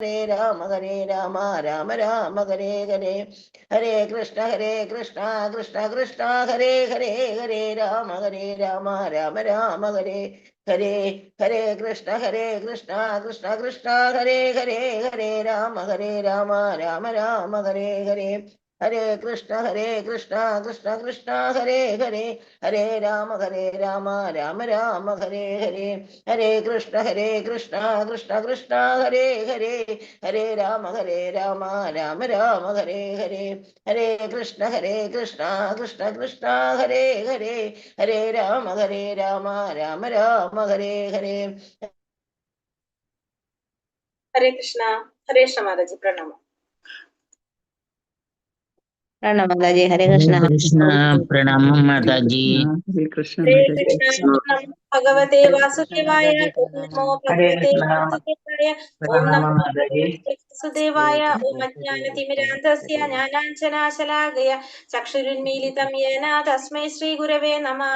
ഹരേ രാമ രാമ രാമ ഹരേ ഹരേ. ഹരേ കൃഷ്ണ കൃഷ്ണ കൃഷ്ണ ഹരേ ഹരേ. ഹരേ രാമ രാമ രാമ ഹരേ ഹരേ. ഹരേ കൃഷ്ണ കൃഷ്ണ കൃഷ്ണ ഹരേ ഹരേ. ഹരേ രാമ രാമ രാമ ഹരേ ഹരേ. ഹരേ കൃഷ്ണ കൃഷ്ണ കൃഷ്ണ ഹരേ ഹരേ. ഹരേ രാമ രാമ രാമ ഹരേ ഹരേ. ഹരേ കൃഷ്ണ കൃഷ്ണ കൃഷ്ണ ഹരേ ഹരേ. ഹരേ രാമ രാമ രാമ ഹരേ ഹരേ. ഹരേ കൃഷ്ണ കൃഷ്ണ കൃഷ്ണ ഹരേ ഹരേ. ഹരേ രാമ രാമ രാമ ഹരേ ഹരേ. ഹരേ കൃഷ്ണ. ഹരേ കൃഷ്ണ മാതാജി, പ്രണാമം. प्रणम माताजी। हरे कृष्णा। प्रणाम माताजी। हरे कृष्ण। भगवते वासुदेवाय। ओम नमो भगवते वासुदेवाय। ओम नमो भगवते वासुदेवाय। ओम अज्ञानतिमिरान्धस्य ज्ञानाञ्जनाशलाकया चक्षुरुन्मीलितं येन तस्मै श्रीगुरवे नमः।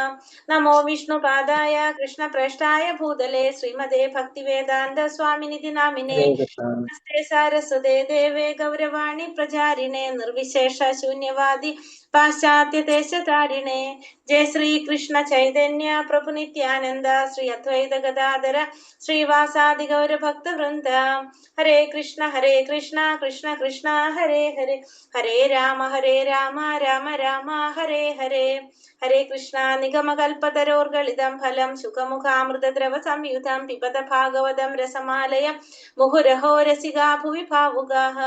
नमो विष्णुपादाय कृष्णप्रेष्ठाय भूतले श्रीमते भक्तिवेदान्त स्वामिनिति नामिने। नमस्ते सारस्वते देवे गौरवाणी प्रचारिणे निर्विशेष शून्यवादी पाश्चात्य देशतारिणे। जय श्री कृष्ण चैतन्य प्रभु नित्यानंद श्री अद्वैत गदाधर श्रीवासादि गौर भक्त वृंद। हरे कृष्ण कृष्ण कृष्ण हरे हरे. हरे राम राम राम हरे हरे. हरे कृष्ण. निगमकल्पतरोर्गलितं फलं सुखमुखामृतद्रव संयुतं पिबत भागवतं रसमालयं मुहुरहो रसिका भुवि भावुकाः।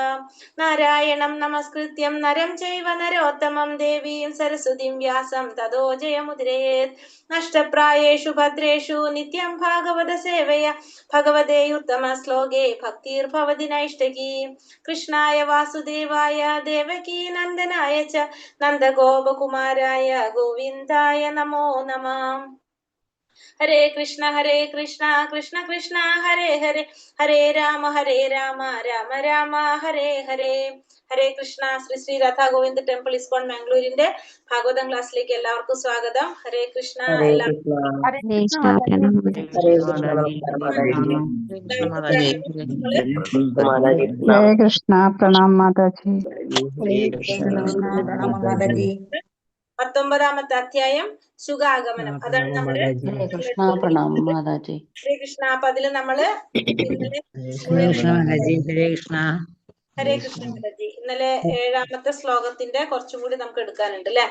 नारायणं नमस्कृत्यं नरं चैव नरोत्तमं देवीं सरस्वतीं व्यासं ततो जयमुदीरयेत्। नष्टप्रायेषु भद्रेषु नित्यं भागवत सेवया भगवते उत्तमश्लोके भक्तिर्भवति नैष्ठकी। कृष्णाय वासुदेवाय देवकी नन्दनाय च नन्दगोपकुमाराय गोविन्दाय नमो नमः। हरे कृष्ण कृष्ण कृष्ण हरे हरे. हरे राम राम राम हरे हरे. ഹരേ കൃഷ്ണ. ശ്രീ ശ്രീ രാധാ ഗോവിന്ദ് ടെമ്പിൾ ഇസ്കോൺ മാംഗ്ലൂരിന്റെ ഭാഗവതം ക്ലാസ്സിലേക്ക് എല്ലാവർക്കും സ്വാഗതം. ഹരേ കൃഷ്ണ. ഹരേ കൃഷ്ണ. പ്രണാം മാതാജി. 19ാമത്തെ അധ്യായം ശുകാഗമനം. അതാണ് നമ്മുടെ ഹരേ കൃഷ്ണ. അപ്പൊ അതില് നമ്മള് ഹരേ കൃഷ്ണ മാതാജി ഇന്നലെ 7ാമത്തെ ശ്ലോകത്തിന്റെ കുറച്ചും കൂടി നമുക്ക് എടുക്കാനുണ്ട് അല്ലെ.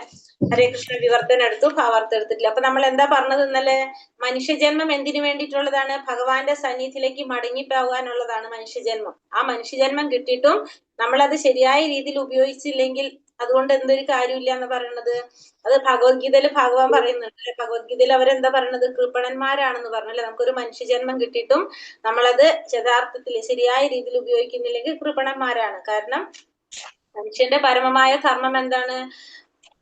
ഹരേ കൃഷ്ണ വിവർത്തനം എടുത്തു, ഭാവാർത്ഥം എടുത്തിട്ടില്ല. അപ്പൊ നമ്മൾ എന്താ പറഞ്ഞത് ഇന്നലെ? മനുഷ്യജന്മം എന്തിനു വേണ്ടിയിട്ടുള്ളതാണ്? ഭഗവാന്റെ സന്നിധിയിലേക്ക് മടങ്ങിപ്പോകാനുള്ളതാണ് മനുഷ്യജന്മം. ആ മനുഷ്യജന്മം കിട്ടിയിട്ടും നമ്മളത് ശരിയായ രീതിയിൽ ഉപയോഗിച്ചില്ലെങ്കിൽ അതുകൊണ്ട് എന്തൊരു കാര്യമില്ല എന്ന് പറയുന്നത്. അത് ഭഗവത്ഗീതയിൽ ഭഗവാൻ പറയുന്നുണ്ട്. ഭഗവത്ഗീതയിൽ അവരെന്താ പറയുന്നത്? കൃപണന്മാരാണെന്ന് പറഞ്ഞല്ലേ. നമുക്കൊരു മനുഷ്യജന്മം കിട്ടിയിട്ടും നമ്മളത് യഥാർത്ഥത്തിൽ ശരിയായ രീതിയിൽ ഉപയോഗിക്കുന്നില്ലെങ്കിൽ കൃപണന്മാരാണ്. കാരണം മനുഷ്യന്റെ പരമമായ ധർമ്മം എന്താണ്?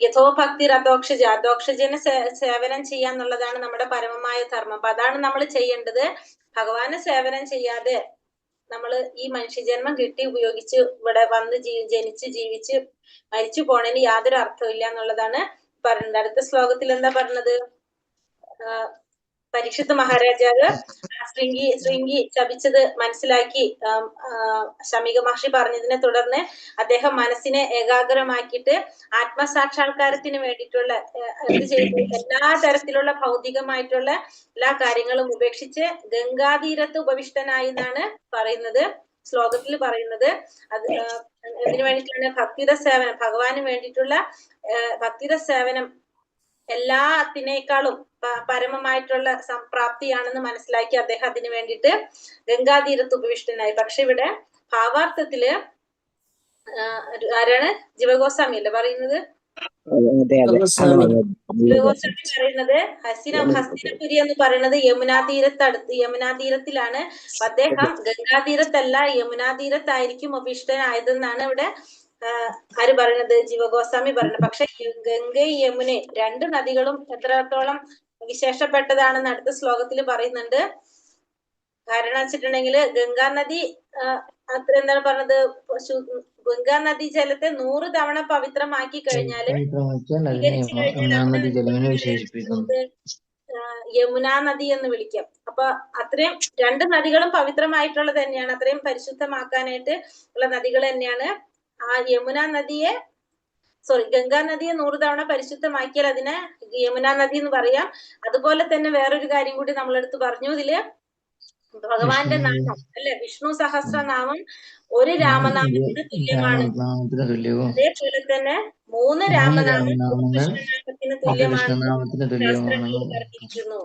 യഥോഭക്തി അധോക്ഷജ, അധോക്ഷജന് സേവനം ചെയ്യാന്നുള്ളതാണ് നമ്മുടെ പരമമായ ധർമ്മം. അപ്പൊ അതാണ് നമ്മൾ ചെയ്യേണ്ടത്. ഭഗവാന് സേവനം ചെയ്യാതെ നമ്മള് ഈ മനുഷ്യജന്മം കിട്ടി ഉപയോഗിച്ച് ഇവിടെ വന്ന് ജനിച്ച് ജീവിച്ച് മരിച്ചു പോണതിന് യാതൊരു അർത്ഥമില്ല എന്നുള്ളതാണ് പറയുന്നത്. അടുത്ത ശ്ലോകത്തിൽ എന്താ പറഞ്ഞത്? പരീക്ഷിത് മഹാരാജാവ് ശൃംഗി ശപിച്ചത് മനസ്സിലാക്കി ശമിക മഹർഷി പറഞ്ഞതിനെ തുടർന്ന് അദ്ദേഹം മനസ്സിനെ ഏകാഗ്രമാക്കിയിട്ട് ആത്മസാക്ഷാത്കാരത്തിന് വേണ്ടിയിട്ടുള്ള എന്ത് ചെയ്തു? എല്ലാ തരത്തിലുള്ള ഭൗതികമായിട്ടുള്ള എല്ലാ കാര്യങ്ങളും ഉപേക്ഷിച്ച് ഗംഗാതീരത്ത് ഉപവിഷ്ടനായി എന്നാണ് പറയുന്നത്, ശ്ലോകത്തിൽ പറയുന്നത്. അത് എന്തിനു വേണ്ടിയിട്ടാണ്? ഭക്തിര സേവനം, ഭഗവാന് വേണ്ടിയിട്ടുള്ള ഭക്തിര സേവനം എല്ലാത്തിനേക്കാളും പരമമായിട്ടുള്ള സംപ്രാപ്തിയാണെന്ന് മനസ്സിലാക്കി അദ്ദേഹം അതിനു വേണ്ടിയിട്ട് ഗംഗാതീരത്ത് ഉപവിഷ്ടനായി. പക്ഷെ ഇവിടെ ഭാവാർത്ഥത്തില് ആരാണ്? ജീവഗോസ്വാമി അല്ലേ പറയുന്നത്? ജീവഗോസ്വാമി പറയുന്നത് ഹസ്തിനപുരി എന്ന് പറയുന്നത് യമുനാതീരത്തിലാണ്. അദ്ദേഹം ഗംഗാതീരത്തല്ല യമുനാതീരത്തായിരിക്കും ഉപവിഷ്ടനായതെന്നാണ് ഇവിടെ ആര് പറയുന്നത്? ജീവഗോസ്വാമി പറയുന്നത്. പക്ഷെ ഗംഗയും യമുനയും രണ്ട് നദികളും എത്രത്തോളം വിശേഷപ്പെട്ടതാണെന്ന് അടുത്ത ശ്ലോകത്തിൽ പറയുന്നുണ്ട്. കാരണം വെച്ചിട്ടുണ്ടെങ്കിൽ ഗംഗാ നദി അത്ര എന്താണ് പറഞ്ഞത്? ഗംഗാ നദി ജലത്തെ 100 തവണ പവിത്രമാക്കി കഴിഞ്ഞാല് യമുനാ നദി എന്ന് വിളിക്കാം. അപ്പൊ അത്രയും രണ്ട് നദികളും പവിത്രമായിട്ടുള്ളത് തന്നെയാണ്, അത്രയും പരിശുദ്ധമാക്കാനായിട്ട് ഉള്ള നദികൾ തന്നെയാണ്. ആ യമുനാ നദിയെ ഗംഗാ നദിയെ 100 തവണ പരിശുദ്ധമാക്കിയാൽ അതിനെ യമുനാ നദി എന്ന് പറയാം. അതുപോലെ തന്നെ വേറൊരു കാര്യം കൂടി നമ്മളെടുത്ത് പറഞ്ഞു, ഇതില് ഭഗവാന്റെ നാമം അല്ലെ, വിഷ്ണു സഹസ്രനാമം ഒരു രാമനാമത്തിന് തുല്യമാണ്. അതേപോലെ തന്നെ 3 രാമനാമം കൃഷ്ണനാമത്തിന് തുല്യമാണെന്ന് ശാസ്ത്രങ്ങളിൽ പറഞ്ഞിരിക്കുന്നു.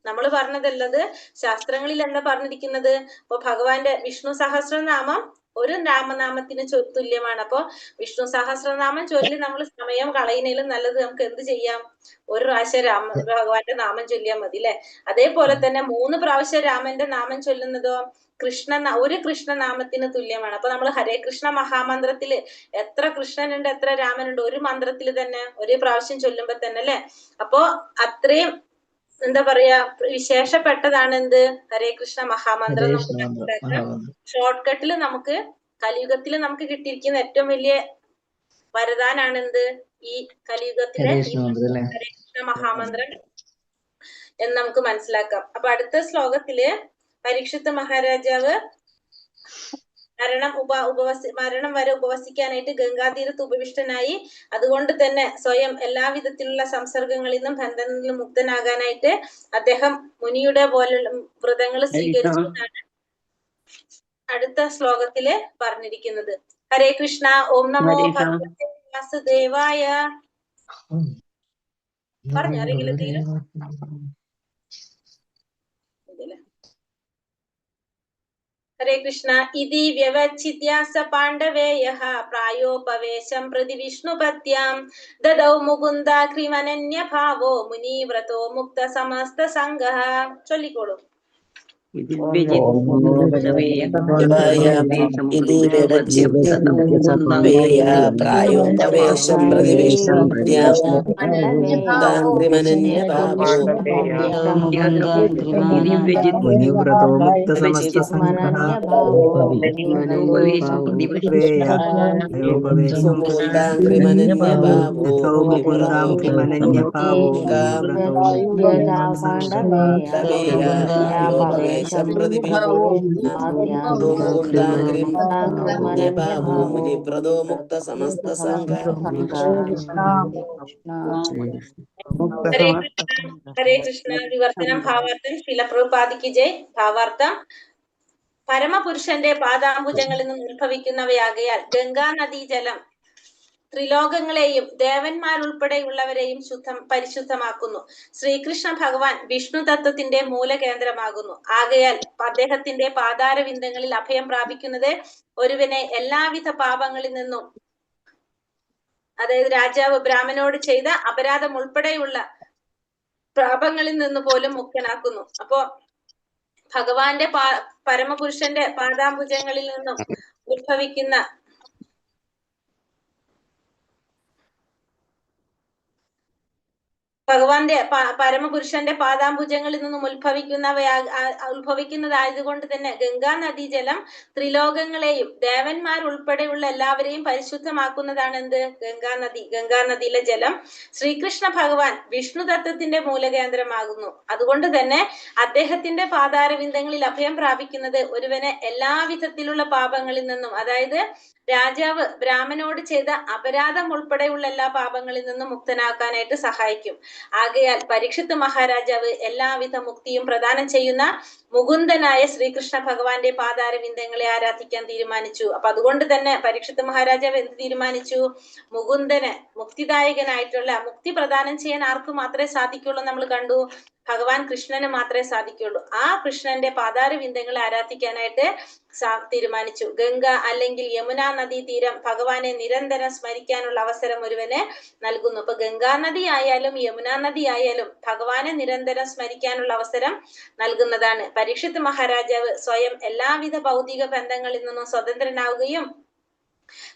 നമ്മൾ പറഞ്ഞതല്ലത്, ശാസ്ത്രങ്ങളിൽ എന്താ പറഞ്ഞിരിക്കുന്നത്? അപ്പൊ ഭഗവാന്റെ വിഷ്ണു സഹസ്രനാമം ഒരു രാമനാമത്തിന് തുല്യമാണ്. അപ്പൊ വിഷ്ണു സഹസ്രനാമം ചൊല്ലി നമ്മൾ സമയം കളയുന്നതിലും നല്ലത് നമുക്ക് എന്ത് ചെയ്യാം? ഒരു പ്രാവശ്യം ഭഗവാന്റെ നാമം ചൊല്ലിയാൽ മതി അല്ലെ. അതേപോലെ തന്നെ 3 പ്രാവശ്യം രാമന്റെ നാമം ചൊല്ലുന്നതോ ഒരു കൃഷ്ണനാമത്തിന് തുല്യമാണ്. അപ്പൊ നമ്മൾ ഹരേ കൃഷ്ണ മഹാമന്ത്രത്തില് എത്ര കൃഷ്ണനുണ്ട്, എത്ര രാമനുണ്ട്, ഒരു മന്ത്രത്തിൽ തന്നെ ഒരു പ്രാവശ്യം ചൊല്ലുമ്പോ തന്നെ അല്ലെ. അപ്പോ അത്രയും എന്താ പറയാ വിശേഷപ്പെട്ടതാണ് എന്ത് ഹരേ കൃഷ്ണ മഹാമന്ത്രം. നമുക്ക് മനസ്സിലാക്കാം. ഷോർട്ട് കട്ടില് നമുക്ക് കലിയുഗത്തില് നമുക്ക് കിട്ടിയിരിക്കുന്ന ഏറ്റവും വലിയ വരദാനാണ് എന്ത്? ഈ കലിയുഗത്തിലെ ഹരേ കൃഷ്ണ മഹാമന്ത്രം എന്ന് നമുക്ക് മനസ്സിലാക്കാം. അപ്പൊ അടുത്ത ശ്ലോകത്തില് പരീക്ഷിത്ത് മഹാരാജാവ് മരണം വരെ ഉപവസിക്കാനായിട്ട് ഗംഗാതീരത്ത് ഉപവിഷ്ടനായി. അതുകൊണ്ട് തന്നെ സ്വയം എല്ലാവിധത്തിലുള്ള സംസർഗങ്ങളിൽ നിന്നും ബന്ധങ്ങളിൽ നിന്നും മുക്തനാകാനായിട്ട് അദ്ദേഹം മുനിയുടെ പോലുള്ള വ്രതങ്ങൾ സ്വീകരിച്ചതാണ് അടുത്ത ശ്ലോകത്തില് പറഞ്ഞിരിക്കുന്നത്. ഹരേ കൃഷ്ണ. ഓം നമോ ഭഗവതേ വാസുദേവായ. പറഞ്ഞു ആരെങ്കിലും എന്തെങ്കിലും? ഹരേ കൃഷ്ണ. ഇതി വ്യവച്ഛിദ്യാസ പാണ്ഡവേയഃ പ്രായോപവേശം പ്രതി വിഷ്ണുപത്യാം ദദൗ മുകുന്ദാഗ്രിമനന്യഭാവോ മുനീവ്രതോ മുക്ത സമസ്ത സംഘഃ. ചൊല്ലിക്കോളൂ. പ്രായോപവേശം ഹരേ കൃഷ്ണ. വിവർത്തനം ഭാവാർത്ഥം ശ്രീല പ്രഭുപാദിക്ക് ജയ്. ഭാവാർത്ഥം: പരമപുരുഷന്റെ പാദാംബുജങ്ങളിൽ നിന്ന് ഉത്ഭവിക്കുന്നവയാകയാൽ ഗംഗാ നദീ ജലം ത്രിലോകങ്ങളെയും ദേവന്മാരുൾപ്പെടെയുള്ളവരെയും പരിശുദ്ധമാക്കുന്നു. ശ്രീകൃഷ്ണ ഭഗവാൻ വിഷ്ണു തത്വത്തിന്റെ മൂലകേന്ദ്രമാകുന്നു. ആകയാൽ അദ്ദേഹത്തിന്റെ പാതാരവിന്ദങ്ങളിൽ അഭയം പ്രാപിക്കുന്നത് ഒരുവനെ എല്ലാവിധ പാപങ്ങളിൽ നിന്നും, അതായത് രാജാവ് ബ്രാഹ്മണനോട് ചെയ്ത അപരാധം ഉൾപ്പെടെയുള്ള പാപങ്ങളിൽ നിന്ന് പോലും മുക്തനാക്കുന്നു. അപ്പോ ഭഗവാന്റെ പരമപുരുഷന്റെ പാദാംബുജങ്ങളിൽ നിന്നും ഉത്ഭവിക്കുന്ന ഭഗവാന്റെ പരമപുരുഷന്റെ പാദാംബുജങ്ങളിൽ നിന്നും ഉത്ഭവിക്കുന്നതായതുകൊണ്ട് തന്നെ ഗംഗാ നദീജലം ത്രിലോകങ്ങളെയും ദേവന്മാരുൾപ്പെടെയുള്ള എല്ലാവരെയും പരിശുദ്ധമാക്കുന്നതാണ് എന്ത്? ഗംഗാ നദിയിലെ ജലം. ശ്രീകൃഷ്ണ ഭഗവാൻ വിഷ്ണു തത്വത്തിന്റെ മൂലകേന്ദ്രമാകുന്നു. അതുകൊണ്ട് തന്നെ അദ്ദേഹത്തിന്റെ പാതാരവിന്ദങ്ങളിൽ അഭയം പ്രാപിക്കുന്നത് ഒരുവനെ എല്ലാവിധത്തിലുള്ള പാപങ്ങളിൽ നിന്നും, അതായത് രാജാവ് ബ്രാഹ്മണനോട് ചെയ്ത അപരാധം ഉൾപ്പെടെയുള്ള എല്ലാ പാപങ്ങളിൽ നിന്നും മുക്തനാക്കാനായിട്ട് സഹായിക്കും. ആകയാൽ പരീക്ഷിത്ത് മഹാരാജാവ് എല്ലാവിധ മുക്തിയും പ്രദാനം ചെയ്യുന്ന മുകുന്ദനായ ശ്രീകൃഷ്ണ ഭഗവാന്റെ പാതാരവിന്ദങ്ങളെ ആരാധിക്കാൻ തീരുമാനിച്ചു. അപ്പൊ അതുകൊണ്ട് തന്നെ പരീക്ഷിത്ത് മഹാരാജാവ് എന്ത് തീരുമാനിച്ചു? മുകുന്ദന്, മുക്തിദായകനായിട്ടുള്ള, മുക്തി പ്രദാനം ചെയ്യാൻ ആർക്ക് മാത്രമേ സാധിക്കുള്ളൂ? നമ്മൾ കണ്ടു, ഭഗവാൻ കൃഷ്ണന് മാത്രമേ സാധിക്കുള്ളൂ. ആ കൃഷ്ണന്റെ പാതാരവിന്ദങ്ങളെ ആരാധിക്കാനായിട്ട് തീരുമാനിച്ചു. ഗംഗ അല്ലെങ്കിൽ യമുനാ നദീ തീരം ഭഗവാനെ നിരന്തരം സ്മരിക്കാനുള്ള അവസരം ഒരുവന് നൽകുന്നു. അപ്പൊ ഗംഗാ നദി ആയാലും യമുനാ നദി ആയാലും ഭഗവാനെ നിരന്തരം സ്മരിക്കാനുള്ള അവസരം നൽകുന്നതാണ്. പരീക്ഷിത്ത് മഹാരാജാവ് സ്വയം എല്ലാവിധ ഭൗതിക ബന്ധങ്ങളിൽ നിന്നും സ്വതന്ത്രനാവുകയും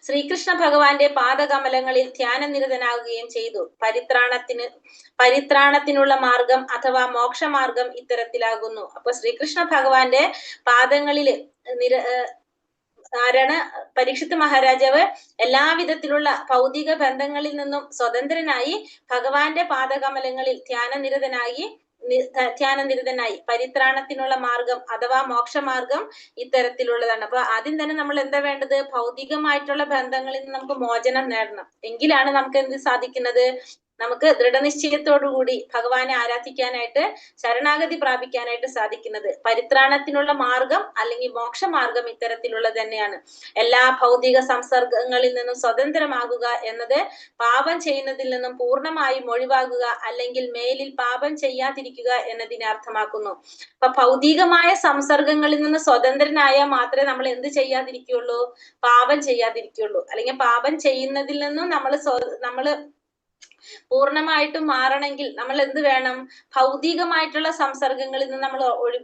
ശ്രീകൃഷ്ണ ഭഗവാന്റെ പാദകമലങ്ങളിൽ ധ്യാനനിരതനാവുകയും ചെയ്തു. പരിത്രാണത്തിനുള്ള മാർഗം അഥവാ മോക്ഷമാർഗം ഇത്തരത്തിലാകുന്നു. അപ്പൊ ശ്രീകൃഷ്ണ ഭഗവാന്റെ പാദങ്ങളിൽ ആരാണ്? പരീക്ഷിത്ത് മഹാരാജാവ് എല്ലാവിധത്തിലുള്ള ഭൗതിക ബന്ധങ്ങളിൽ നിന്നും സ്വതന്ത്രനായി ഭഗവാന്റെ പാദകമലങ്ങളിൽ ധ്യാനനിരതനായി ധ്യാനനിരതനായി. പരിത്രാണത്തിനുള്ള മാർഗം അഥവാ മോക്ഷമാർഗം ഇത്തരത്തിലുള്ളതാണ്. അപ്പൊ ആദ്യം തന്നെ നമ്മൾ എന്താ വേണ്ടത്? ഭൗതികമായിട്ടുള്ള ബന്ധങ്ങളിൽ നിന്ന് നമുക്ക് മോചനം നേടണം. എങ്കിലാണ് നമുക്ക് എന്ത് സാധിക്കുന്നത്? നമുക്ക് ദൃഢനിശ്ചയത്തോടുകൂടി ഭഗവാനെ ആരാധിക്കാനായിട്ട്, ശരണാഗതി പ്രാപിക്കാനായിട്ട് സാധിക്കുന്നത്. പരിത്രാണത്തിനുള്ള മാർഗം അല്ലെങ്കിൽ മോക്ഷമാർഗം ഇത്തരത്തിലുള്ളത് തന്നെയാണ്. എല്ലാ ഭൗതിക സംസർഗങ്ങളിൽ നിന്നും സ്വതന്ത്രമാകുക എന്നത് പാപം ചെയ്യുന്നതിൽ നിന്നും പൂർണ്ണമായും ഒഴിവാകുക അല്ലെങ്കിൽ മേലിൽ പാപം ചെയ്യാതിരിക്കുക എന്നതിനെ അർത്ഥമാക്കുന്നു. അപ്പൊ ഭൗതികമായ സംസർഗങ്ങളിൽ നിന്ന് സ്വതന്ത്രനായാൽ മാത്രമേ നമ്മൾ എന്ത് ചെയ്യാതിരിക്കുള്ളൂ? പാപം ചെയ്യാതിരിക്കുള്ളൂ. അല്ലെങ്കിൽ പാപം ചെയ്യുന്നതിൽ നിന്നും നമ്മള് പൂർണ്ണമായിട്ടും മാറണമെങ്കിൽ നമ്മൾ എന്ത് വേണം? ഭൗതികമായിട്ടുള്ള സംസർഗങ്ങളിൽ നിന്ന് നമ്മൾ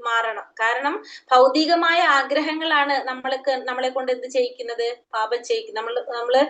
മാറണം. കാരണം ഭൗതികമായ ആഗ്രഹങ്ങളാണ് നമ്മളെ കൊണ്ട് എന്ത് ചെയ്യിക്കുന്നത്? പാപം ചെയ്യിക്കുന്നത്. നമ്മള്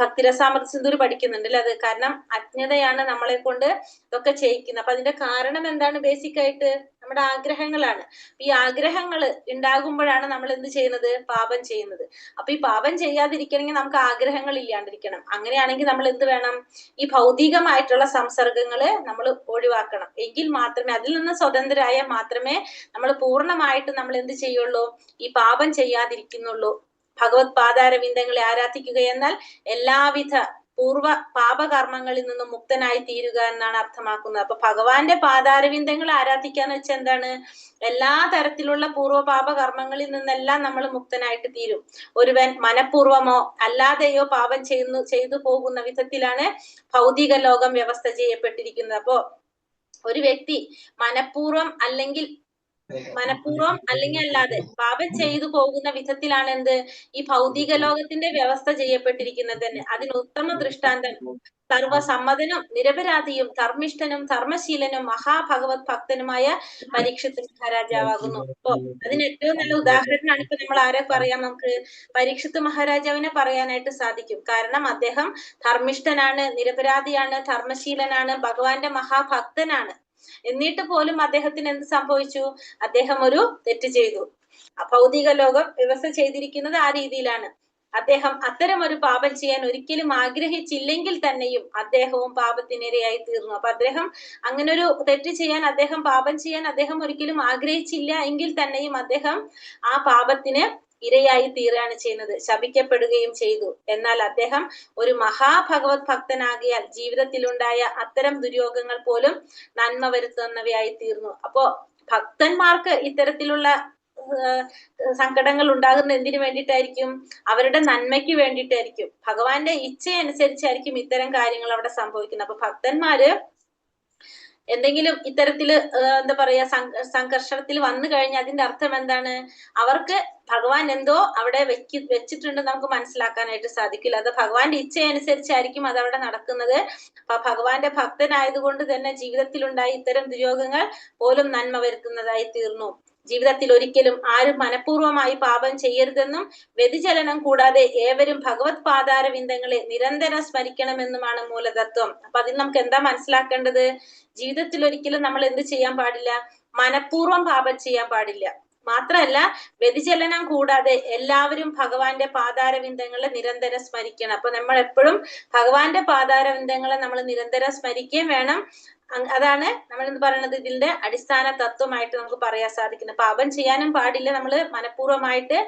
ഭക്തിരസാമൃത സിന്ധൂര് പഠിക്കുന്നുണ്ട് അല്ലെ? അത് കാരണം അജ്ഞതയാണ് നമ്മളെ കൊണ്ട് ഇതൊക്കെ ചെയ്യിക്കുന്നത്. അപ്പൊ അതിന്റെ കാരണം എന്താണ്? ബേസിക് ആയിട്ട് നമ്മുടെ ആഗ്രഹങ്ങളാണ്. ഈ ആഗ്രഹങ്ങൾ ഉണ്ടാകുമ്പോഴാണ് നമ്മൾ എന്ത് ചെയ്യുന്നത്? പാപം ചെയ്യുന്നത്. അപ്പൊ ഈ പാപം ചെയ്യാതിരിക്കണമെങ്കിൽ നമുക്ക് ആഗ്രഹങ്ങൾ ഇല്ലാണ്ടിരിക്കണം. അങ്ങനെയാണെങ്കിൽ നമ്മൾ എന്ത് വേണം? ഈ ഭൗതികമായിട്ടുള്ള സംസർഗങ്ങള് നമ്മൾ ഒഴിവാക്കണം. എങ്കിൽ മാത്രമേ, അതിൽ നിന്ന് സ്വതന്ത്രരായാൽ മാത്രമേ നമ്മൾ പൂർണ്ണമായിട്ട് നമ്മൾ എന്ത് ചെയ്യുള്ളൂ? ഈ പാപം ചെയ്യാതിരിക്കുന്നുള്ളൂ. ഭഗവത് പാദാരവിന്ദങ്ങളെ ആരാധിക്കുക എന്നാൽ എല്ലാവിധ പൂർവ പാപകർമ്മങ്ങളിൽ നിന്നും മുക്തനായി തീരുക എന്നാണ് അർത്ഥമാക്കുന്നത്. അപ്പൊ ഭഗവാന്റെ പാദാരവിന്ദങ്ങൾ ആരാധിക്കാന്ന് വെച്ചാൽ എന്താണ്? എല്ലാ തരത്തിലുള്ള പൂർവ്വ പാപകർമ്മങ്ങളിൽ നിന്നെല്ലാം നമ്മൾ മുക്തനായിട്ട് തീരും. ഒരുവൻ മനഃപൂർവമോ അല്ലാതെയോ പാപം ചെയ്തു പോകുന്ന വിധത്തിലാണ് ഭൗതിക ലോകം വ്യവസ്ഥ ചെയ്യപ്പെട്ടിരിക്കുന്നത്. അപ്പോ ഒരു വ്യക്തി മനഃപൂർവം അല്ലെങ്കിൽ അല്ലാതെ പാപം ചെയ്തു പോകുന്ന വിധത്തിലാണ് എന്ത്? ഈ ഭൗതിക ലോകത്തിന്റെ വ്യവസ്ഥ ചെയ്യപ്പെട്ടിരിക്കുന്നത് തന്നെ. അതിന് ഉത്തമ ദൃഷ്ടാന്തം സർവസമ്മതനും നിരപരാധിയും ധർമ്മിഷ്ഠനും ധർമ്മശീലനും മഹാഭഗവത് ഭക്തനുമായ പരീക്ഷിത്ത് മഹാരാജാവാകുന്നു. അപ്പോ അതിന് ഏറ്റവും നല്ല ഉദാഹരണമാണ് ഇപ്പൊ നമ്മൾ ആരെ പറയാം? നമുക്ക് പരീക്ഷിത്ത് മഹാരാജാവിനെ പറയാനായിട്ട് സാധിക്കും. കാരണം അദ്ദേഹം ധർമ്മിഷ്ഠനാണ്, നിരപരാധിയാണ്, ധർമ്മശീലനാണ്, ഭഗവാന്റെ മഹാഭക്തനാണ്. എന്നിട്ട് പോലും അദ്ദേഹത്തിന് എന്ത് സംഭവിച്ചു? അദ്ദേഹം ഒരു തെറ്റ് ചെയ്തു. ഭൗതിക ലോകം വ്യവസ്ഥ ചെയ്തിരിക്കുന്നത് ആ രീതിയിലാണ്. അദ്ദേഹം അത്തരം ഒരു പാപം ചെയ്യാൻ ഒരിക്കലും ആഗ്രഹിച്ചില്ലെങ്കിൽ തന്നെയും അദ്ദേഹവും പാപത്തിനിരയായി തീർന്നു. അപ്പൊ അദ്ദേഹം അങ്ങനെ ഒരു തെറ്റ് ചെയ്യാൻ, പാപം ചെയ്യാൻ അദ്ദേഹം ഒരിക്കലും ആഗ്രഹിച്ചില്ല എങ്കിൽ തന്നെയും അദ്ദേഹം ആ പാപത്തിന് ഇരയായി തീരുകയാണ് ചെയ്യുന്നത്, ശപിക്കപ്പെടുകയും ചെയ്തു. എന്നാൽ അദ്ദേഹം ഒരു മഹാഭഗവത് ഭക്തനാകിയാൽ ജീവിതത്തിലുണ്ടായ അത്തരം ദുര്യോഗങ്ങൾ പോലും നന്മ വരുത്തുന്നവയായി തീർന്നു. അപ്പോ ഭക്തന്മാർക്ക് ഇത്തരത്തിലുള്ള സങ്കടങ്ങൾ ഉണ്ടാകുന്ന എന്തിനു വേണ്ടിയിട്ടായിരിക്കും? അവരുടെ നന്മയ്ക്ക് വേണ്ടിയിട്ടായിരിക്കും. ഭഗവാന്റെ ഇച്ഛയനുസരിച്ചായിരിക്കും ഇത്തരം കാര്യങ്ങൾ അവിടെ സംഭവിക്കുന്നത്. അപ്പൊ ഭക്തന്മാര് എന്തെങ്കിലും ഇത്തരത്തില് എന്താ പറയാ സംഘർഷത്തിൽ വന്നു കഴിഞ്ഞാൽ അതിന്റെ അർത്ഥം എന്താണ്? അവർക്ക് ഭഗവാൻ എന്തോ അവിടെ വെച്ചിട്ടുണ്ട് നമുക്ക് മനസ്സിലാക്കാനായിട്ട് സാധിക്കില്ല. അത് ഭഗവാന്റെ ഇച്ഛയനുസരിച്ചായിരിക്കും അതവിടെ നടക്കുന്നത്. അപ്പൊ ഭഗവാന്റെ ഭക്തനായതുകൊണ്ട് തന്നെ ജീവിതത്തിലുണ്ടായ ഇത്തരം ദുര്യോഗങ്ങൾ പോലും നന്മ വരുത്തുന്നതായി തീർന്നു. ജീവിതത്തിൽ ഒരിക്കലും ആരും മനഃപൂർവ്വമായി പാപം ചെയ്യരുതെന്നും വ്യതിചലനം കൂടാതെ ഏവരും ഭഗവത് പാദാരവിന്ദങ്ങളെ നിരന്തരം സ്മരിക്കണമെന്നുമാണ് മൂലതത്വം. അപ്പൊ അതിൽ നമുക്ക് എന്താ മനസ്സിലാക്കേണ്ടത്? ജീവിതത്തിൽ ഒരിക്കലും നമ്മൾ എന്ത് ചെയ്യാൻ പാടില്ല? മനഃപൂർവ്വം പാപം ചെയ്യാൻ പാടില്ല. മാത്രമല്ല വ്യതിചലനം കൂടാതെ എല്ലാവരും ഭഗവാന്റെ പാദാരവിന്ദങ്ങളെ നിരന്തരം സ്മരിക്കണം. അപ്പൊ നമ്മൾ എപ്പോഴും ഭഗവാന്റെ പാദാരവിന്ദങ്ങളെ നമ്മൾ നിരന്തരം സ്മരിക്കുകയും വേണം. അതാണ് നമ്മൾ എന്ത് പറയുന്നത്? ഇതിന്റെ അടിസ്ഥാന തത്വമായിട്ട് നമുക്ക് പറയാൻ സാധിക്കുന്നത്. പാപം ചെയ്യാനും പാടില്ല നമ്മൾ മനഃപൂർവ്വമായിട്ട്.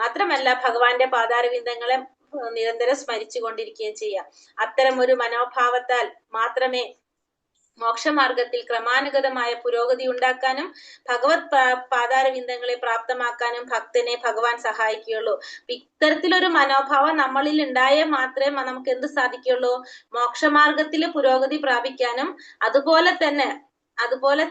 മാത്രമല്ല ഭഗവാന്റെ പാദാരവിന്ദങ്ങളെ നിരന്തരം സ്മരിച്ചു കൊണ്ടിരിക്കുകയും ചെയ്യാം. അത്തരം ഒരു മനോഭാവത്താൽ മാത്രമേ മോക്ഷമാർഗത്തിൽ ക്രമാനുഗതമായ പുരോഗതി ഉണ്ടാക്കാനും ഭഗവത് പാദാരവിന്ദങ്ങളെ പ്രാപ്തമാക്കാനും ഭക്തനെ ഭഗവാൻ സഹായിക്കുകയുള്ളൂ. ഇത്തരത്തിലൊരു മനോഭാവം നമ്മളിൽ ഉണ്ടായാൽ മാത്രമേ നമുക്ക് എന്ത് സാധിക്കുള്ളൂ? മോക്ഷമാർഗത്തില് പുരോഗതി പ്രാപിക്കാനും അതുപോലെ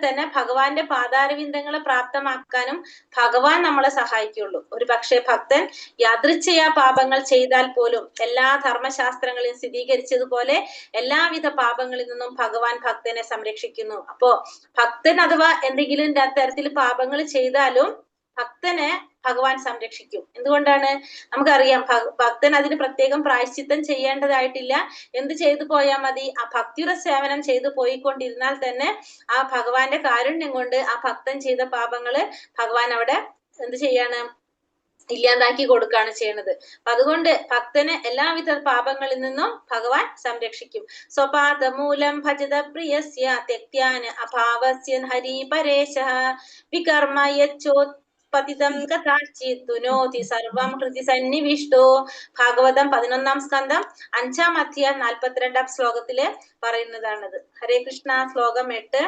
തന്നെ ഭഗവാന്റെ പാദാരവിന്ദങ്ങളെ പ്രാപ്തമാക്കാനും ഭഗവാൻ നമ്മളെ സഹായിക്കുള്ളൂ. ഒരു പക്ഷേ ഭക്തൻ യാദൃച്ഛയാ പാപങ്ങൾ ചെയ്താൽ പോലും എല്ലാ ധർമ്മശാസ്ത്രങ്ങളെയും സ്ഥിരീകരിച്ചതുപോലെ എല്ലാവിധ പാപങ്ങളിൽ നിന്നും ഭഗവാൻ ഭക്തനെ സംരക്ഷിക്കുന്നു. അപ്പോ ഭക്തൻ അഥവാ എന്തെങ്കിലും തരത്തിൽ പാപങ്ങൾ ചെയ്താലും ഭക്തനെ ഭഗവാൻ സംരക്ഷിക്കും. എന്തുകൊണ്ടാണ്? നമുക്കറിയാം ഭക്തൻ അതിന് പ്രത്യേകം പ്രായശ്ചിത്തം ചെയ്യേണ്ടതായിട്ടില്ല. എന്ത് ചെയ്തു പോയാൽ മതി? ആ ഭക്തിയുടെ സേവനം ചെയ്തു പോയിക്കൊണ്ടിരുന്നാൽ തന്നെ ആ ഭഗവാന്റെ കാരുണ്യം കൊണ്ട് ആ ഭക്തൻ ചെയ്ത പാപങ്ങള് ഭഗവാൻ അവിടെ എന്ത് ചെയ്യാണ്? ഇല്ലാതാക്കി കൊടുക്കുകയാണ് ചെയ്യുന്നത്. അപ്പൊ അതുകൊണ്ട് ഭക്തന് എല്ലാവിധ പാപങ്ങളിൽ നിന്നും ഭഗവാൻ സംരക്ഷിക്കും. സ്വപാദമൂലം ഭജത പ്രിയസ്യ തെക്യാന് അഭാവസ്യ ഹരി പരേശഃ വികർമ്മ യച്ചോത്പതിതം കഥാചിത് ദുനോതി സർവം ഹൃദി സന്നിവിഷ്ടോ. ഭാഗവതം 11-ാം സ്കന്ധം 5-ാം അധ്യായം 42-ാം ശ്ലോകത്തില് പറയുന്നതാണത്. ഹരേ കൃഷ്ണ. ശ്ലോകം 8.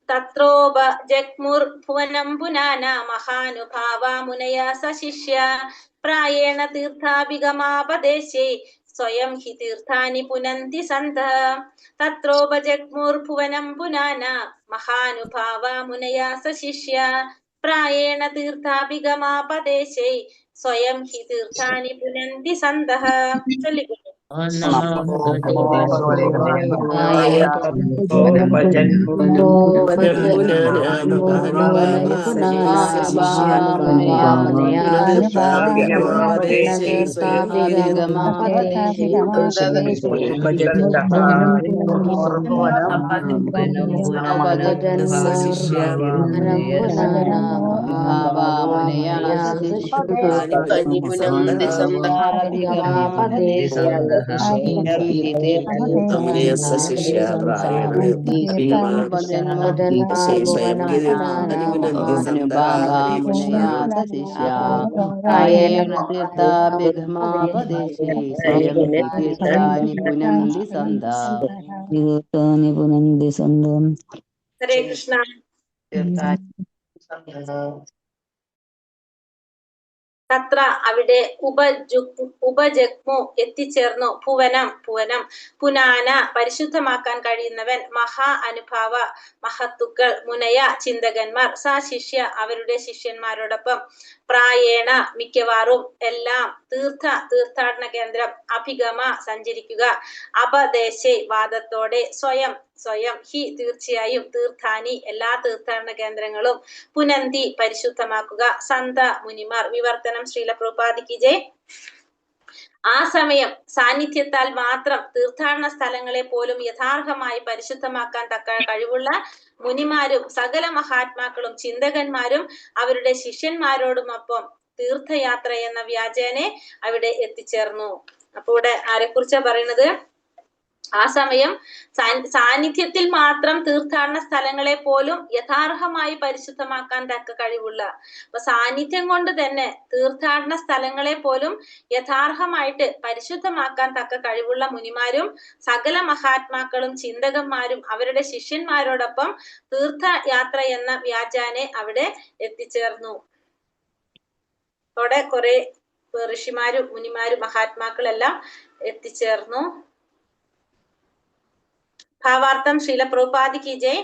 തത്രോപജഗ്മുർഭുവനം പുനാന മഹാനുഭാവാ മുനയാ സശിഷ്യ പ്രായേണ തീർത്ഥാഭിഗമാപദേശേ സ്വയം ഹി തീർത്ഥാനി പുനന്തി സന്തഃ. തത്രോപജഗ്മുർഭുവനം പുനാന മഹാനുഭാവാ മുനയാ സശിഷ്യ പ്രായേണ തീർത്ഥാഭിഗമാപദേശേ സ്വയം ഹി തീർത്ഥാനി പുനന്തി സന്തഃ. ചൊല്ലിക്കൊള്ളു. ഓം നമോ ഹരേ കൃഷ്ണ. തത്ര അവിടെ ഉപജഗ്മു എത്തിച്ചേർന്നു ഭുവനം പുനാന പരിശുദ്ധമാക്കാൻ കഴിയുന്നവൻ മഹാ അനുഭാവ മഹത്തുക്കൾ മുനയ ചിന്തകന്മാർ സാ ശിഷ്യ അവരുടെ ശിഷ്യന്മാരോടൊപ്പം പ്രായേണ മിക്കവാറും എല്ലാം തീർത്ഥാടന കേന്ദ്രം അഭിഗമ സഞ്ചരിക്കുക അപദേശേ വാദത്തോടെ സ്വയം ഹി തീർച്ചയായും തീർത്ഥാനി എല്ലാ തീർത്ഥാടന കേന്ദ്രങ്ങളും പുനന്തി പരിശുദ്ധമാക്കുക സന്ത മുനിമാർ. വിവർത്തനം ശ്രീല പ്രഭുപാദിക്ക് ജയ്. ആ സമയം സാന്നിധ്യത്താൽ മാത്രം തീർത്ഥാടന സ്ഥലങ്ങളെ പോലും യഥാർത്ഥമായി പരിശുദ്ധമാക്കാൻ തക്ക കഴിവുള്ള മുനിമാരും സകല മഹാത്മാക്കളും ചിന്തകന്മാരും അവരുടെ ശിഷ്യന്മാരോടുമൊപ്പം തീർത്ഥയാത്ര എന്ന വ്യാജേനെ അവിടെ എത്തിച്ചേർന്നു. അപ്പൊ ഇവിടെ ആരെക്കുറിച്ചാ പറയുന്നത്? ആ സമയം സാന്നിധ്യത്തിൽ മാത്രം തീർത്ഥാടന സ്ഥലങ്ങളെ പോലും യഥാർഹമായി പരിശുദ്ധമാക്കാൻ തക്ക കഴിവുള്ള, അപ്പൊ സാന്നിധ്യം കൊണ്ട് തന്നെ തീർത്ഥാടന സ്ഥലങ്ങളെ പോലും യഥാർഹമായിട്ട് പരിശുദ്ധമാക്കാൻ തക്ക കഴിവുള്ള മുനിമാരും സകല മഹാത്മാക്കളും ചിന്തകന്മാരും അവരുടെ ശിഷ്യന്മാരോടൊപ്പം തീർത്ഥയാത്ര എന്ന വ്യാജാനെ അവിടെ എത്തിച്ചേർന്നു. അവിടെ കുറെ ഋഷിമാരും മുനിമാരും മഹാത്മാക്കളെല്ലാം എത്തിച്ചേർന്നു. ഭാവാർത്ഥം ശ്രീല പ്രഭുപാദിക്ക് ജയ്.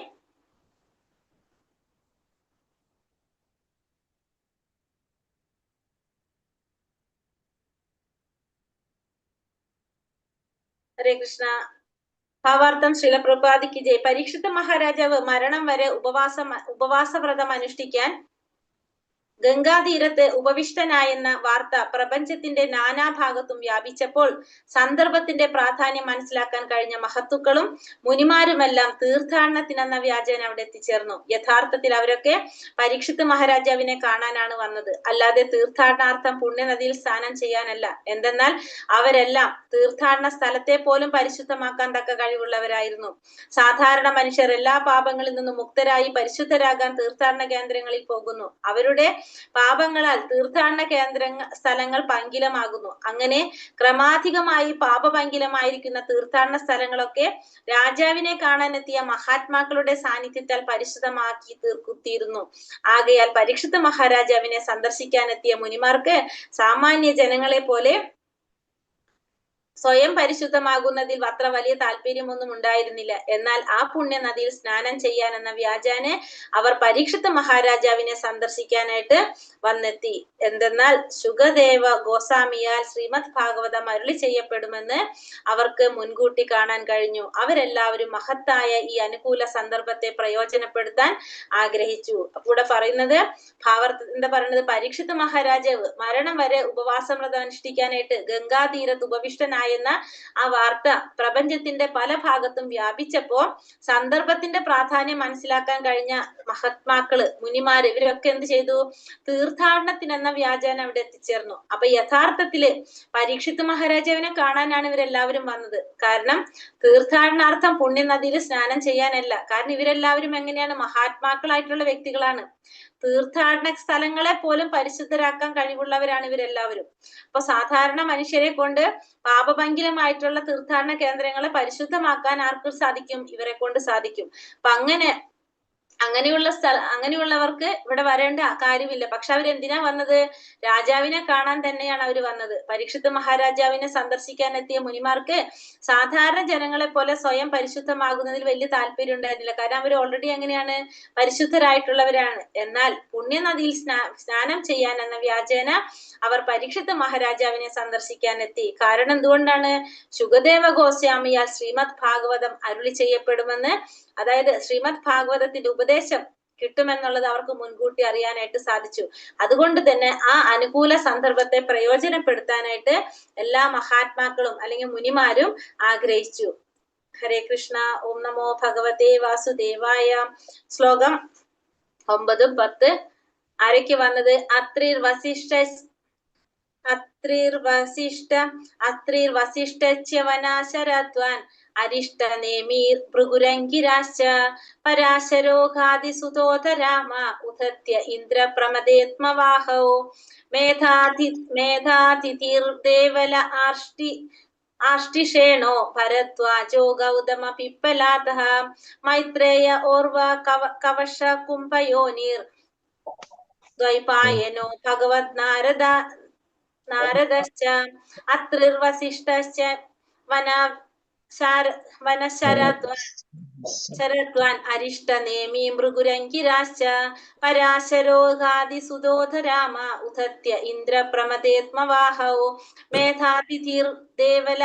ഹരേ കൃഷ്ണ. ഭാവാർത്ഥം ശ്രീല പ്രഭുപാദിക്ക് ജയ്. പരീക്ഷിത മഹാരാജാവ് മരണം വരെ ഉപവാസവ്രതം അനുഷ്ഠിക്കാൻ ഗംഗാതീരത്ത് ഉപവിഷ്ടനായെന്ന വാർത്ത പ്രപഞ്ചത്തിന്റെ നാനാഭാഗത്തും വ്യാപിച്ചപ്പോൾ സന്ദർഭത്തിന്റെ പ്രാധാന്യം മനസ്സിലാക്കാൻ കഴിഞ്ഞ മഹത്തുക്കളും മുനിമാരുമെല്ലാം തീർത്ഥാടനത്തിനെന്ന വ്യാജേന അവിടെ എത്തിച്ചേർന്നു. യഥാർത്ഥത്തിൽ അവരൊക്കെ പരീക്ഷിത് മഹാരാജാവിനെ കാണാനാണ് വന്നത്, അല്ലാതെ തീർത്ഥാടനാർത്ഥം പുണ്യനദിയിൽ സ്നാനം ചെയ്യാനല്ല. എന്തെന്നാൽ അവരെല്ലാം തീർത്ഥാടന സ്ഥലത്തെ പോലും പരിശുദ്ധമാക്കാൻ തക്ക കഴിവുള്ളവരായിരുന്നു. സാധാരണ മനുഷ്യർ എല്ലാ പാപങ്ങളിൽ നിന്നും മുക്തരായി പരിശുദ്ധരാകാൻ തീർത്ഥാടന കേന്ദ്രങ്ങളിൽ പോകുന്നു. അവരുടെ പാപങ്ങളാൽ തീർത്ഥാടന സ്ഥലങ്ങൾ പങ്കിലമാകുന്നു. അങ്ങനെ ക്രമാധികമായി പാപപങ്കിലമായിരിക്കുന്ന തീർത്ഥാടന സ്ഥലങ്ങളൊക്കെ രാജാവിനെ കാണാനെത്തിയ മഹാത്മാക്കളുടെ സാന്നിധ്യത്താൽ പരിശുദ്ധമാക്കി തീർക്കുത്തിയിരുന്നു. ആകയാൽ പരീക്ഷിത് മഹാരാജാവിനെ സന്ദർശിക്കാനെത്തിയ മുനിമാർക്ക് സാമാന്യ ജനങ്ങളെ പോലെ സ്വയം പരിശുദ്ധമാകുന്നതിൽ അത്ര വലിയ താല്പര്യമൊന്നും ഉണ്ടായിരുന്നില്ല. എന്നാൽ ആ പുണ്യ നദിയിൽ സ്നാനം ചെയ്യാൻ എന്ന വ്യാജാന് അവർ പരീക്ഷിത് മഹാരാജാവിനെ സന്ദർശിക്കാനായിട്ട് വന്നെത്തി. എന്തെന്നാൽ ശുഗദേവ ഗോസ്വാമിയാൽ ശ്രീമദ് ഭാഗവതം അരുളി ചെയ്യപ്പെടുമെന്ന് അവർക്ക് മുൻകൂട്ടി കാണാൻ കഴിഞ്ഞു. അവരെല്ലാവരും മഹത്തായ ഈ അനുകൂല സന്ദർഭത്തെ പ്രയോജനപ്പെടുത്താൻ ആഗ്രഹിച്ചു. കൂടെ പറയുന്നത് എന്താ പറയുന്നത്, പരീക്ഷിത് മഹാരാജാവ് മരണം വരെ ഉപവാസവ്രതം അനുഷ്ഠിക്കാനായിട്ട് ഗംഗാതീരത്ത് ഉപവിഷ്ടനായ പ്രത്യക്ഷനായെന്ന ആ വാർത്ത പ്രപഞ്ചത്തിന്റെ പല ഭാഗത്തും വ്യാപിച്ചപ്പോ സന്ദർഭത്തിന്റെ പ്രാധാന്യം മനസ്സിലാക്കാൻ കഴിഞ്ഞ മഹാത്മാക്കള്, മുനിമാര്, ഇവരൊക്കെ എന്ത് ചെയ്തു? തീർത്ഥാടനത്തിനെന്ന വ്യാജേന അവിടെ എത്തിച്ചേർന്നു. അപ്പൊ യഥാർത്ഥത്തില് പരീക്ഷിത്ത് മഹാരാജാവിനെ കാണാനാണ് ഇവരെല്ലാവരും വന്നത്. കാരണം തീർത്ഥാടനാർത്ഥം പുണ്യനദിയിൽ സ്നാനം ചെയ്യാനല്ല. കാരണം ഇവരെല്ലാവരും എങ്ങനെയാണ്? മഹാത്മാക്കളായിട്ടുള്ള വ്യക്തികളാണ്. തീർത്ഥാടന സ്ഥലങ്ങളെ പോലും പരിശുദ്ധരാക്കാൻ കഴിവുള്ളവരാണ് ഇവരെല്ലാവരും. അപ്പൊ സാധാരണ മനുഷ്യരെ കൊണ്ട് പാപഭംഗിലമായിട്ടുള്ള തീർത്ഥാടന കേന്ദ്രങ്ങളെ പരിശുദ്ധമാക്കാൻ ആർക്ക് സാധിക്കും? ഇവരെ കൊണ്ട് സാധിക്കും. അപ്പൊ അങ്ങനെയുള്ളവർക്ക് ഇവിടെ വരേണ്ട കാര്യമില്ല. പക്ഷെ അവരെന്തിനാ വന്നത്? രാജാവിനെ കാണാൻ തന്നെയാണ് അവർ വന്നത്. പരീക്ഷിത്ത് മഹാരാജാവിനെ സന്ദർശിക്കാൻ എത്തിയ മുനിമാർക്ക് സാധാരണ ജനങ്ങളെ പോലെ സ്വയം പരിശുദ്ധമാകുന്നതിൽ വലിയ താല്പര്യം ഉണ്ടായിരുന്നില്ല. കാരണം അവർ ഓൾറെഡി എങ്ങനെയാണ്? പരിശുദ്ധരായിട്ടുള്ളവരാണ്. എന്നാൽ പുണ്യനദിയിൽ സ്നാനം ചെയ്യാൻ എന്ന വ്യാജേന അവർ പരീക്ഷിത്ത് മഹാരാജാവിനെ സന്ദർശിക്കാൻ എത്തി. കാരണം എന്തുകൊണ്ടാണ്? ശുകദേവ ഗോസ്വാമിയാൽ ശ്രീമദ് ഭാഗവതം അരുളി ചെയ്യപ്പെടുമെന്ന്, അതായത് ശ്രീമദ് ഭാഗവതത്തിന്റെ ഉപദേശം കിട്ടുമെന്നുള്ളത് അവർക്ക് മുൻകൂട്ടി അറിയാനായിട്ട് സാധിച്ചു. അതുകൊണ്ട് തന്നെ ആ അനുകൂല സന്ദർഭത്തെ പ്രയോജനപ്പെടുത്താനായിട്ട് എല്ലാ മഹാത്മാക്കളും അല്ലെങ്കിൽ മുനിമാരും ആഗ്രഹിച്ചു. ഹരേ കൃഷ്ണ. ഓം നമോ ഭഗവതേ വാസുദേവായ. ശ്ലോകം 9, 10 ആരൊക്കെ വന്നത്? അത്രിർ വസിഷ്ഠവനാശരദ്വാൻ അരിഷ്ടനേമീർ ഭൃഗുരംഗിരാശ്ച പരാശരോഗാദിസുതോധരാമ ഉദത്യ ഇന്ദ്രപ്രമദേത്മവാഹോ മേധാതിഥിർദേവല ആഷ്ടിഷേണോ ഭരദ്വാജോ ഗൗതമ പിപ്പലാദഃ മൈത്രേയ ഓർവ കവശ കുംഭയോനിർ ദ്വൈപായനോ ഭഗവത് നാരദശ്ച അത്രിർവസിഷ്ഠശ്ച വനശരദ്വാൻ അരിഷ്ടനേമി മൃഗുരംഗിരാശ്ച പരാശരോഗാദിസുതോധരാമ ഉദത്യ ഇന്ദ്രപ്രമദേത്മവാഹോ മേധാതിഥിർദേവല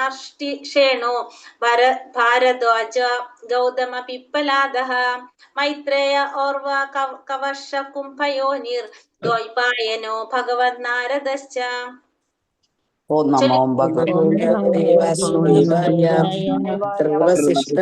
ആർഷ്ടിഷേണോ ഭാരദ്വാജ ഗൗതമ പിപ്പലാദഃ മൈത്രേയ ഓർവ കവശ കുംഭയോനിർ ദ്വൈപായനോ ഭഗവത് നാരദശ്ച. ഓം നമോ ഭഗവതേ വാസുദേവായ. വസിഷ്ഠ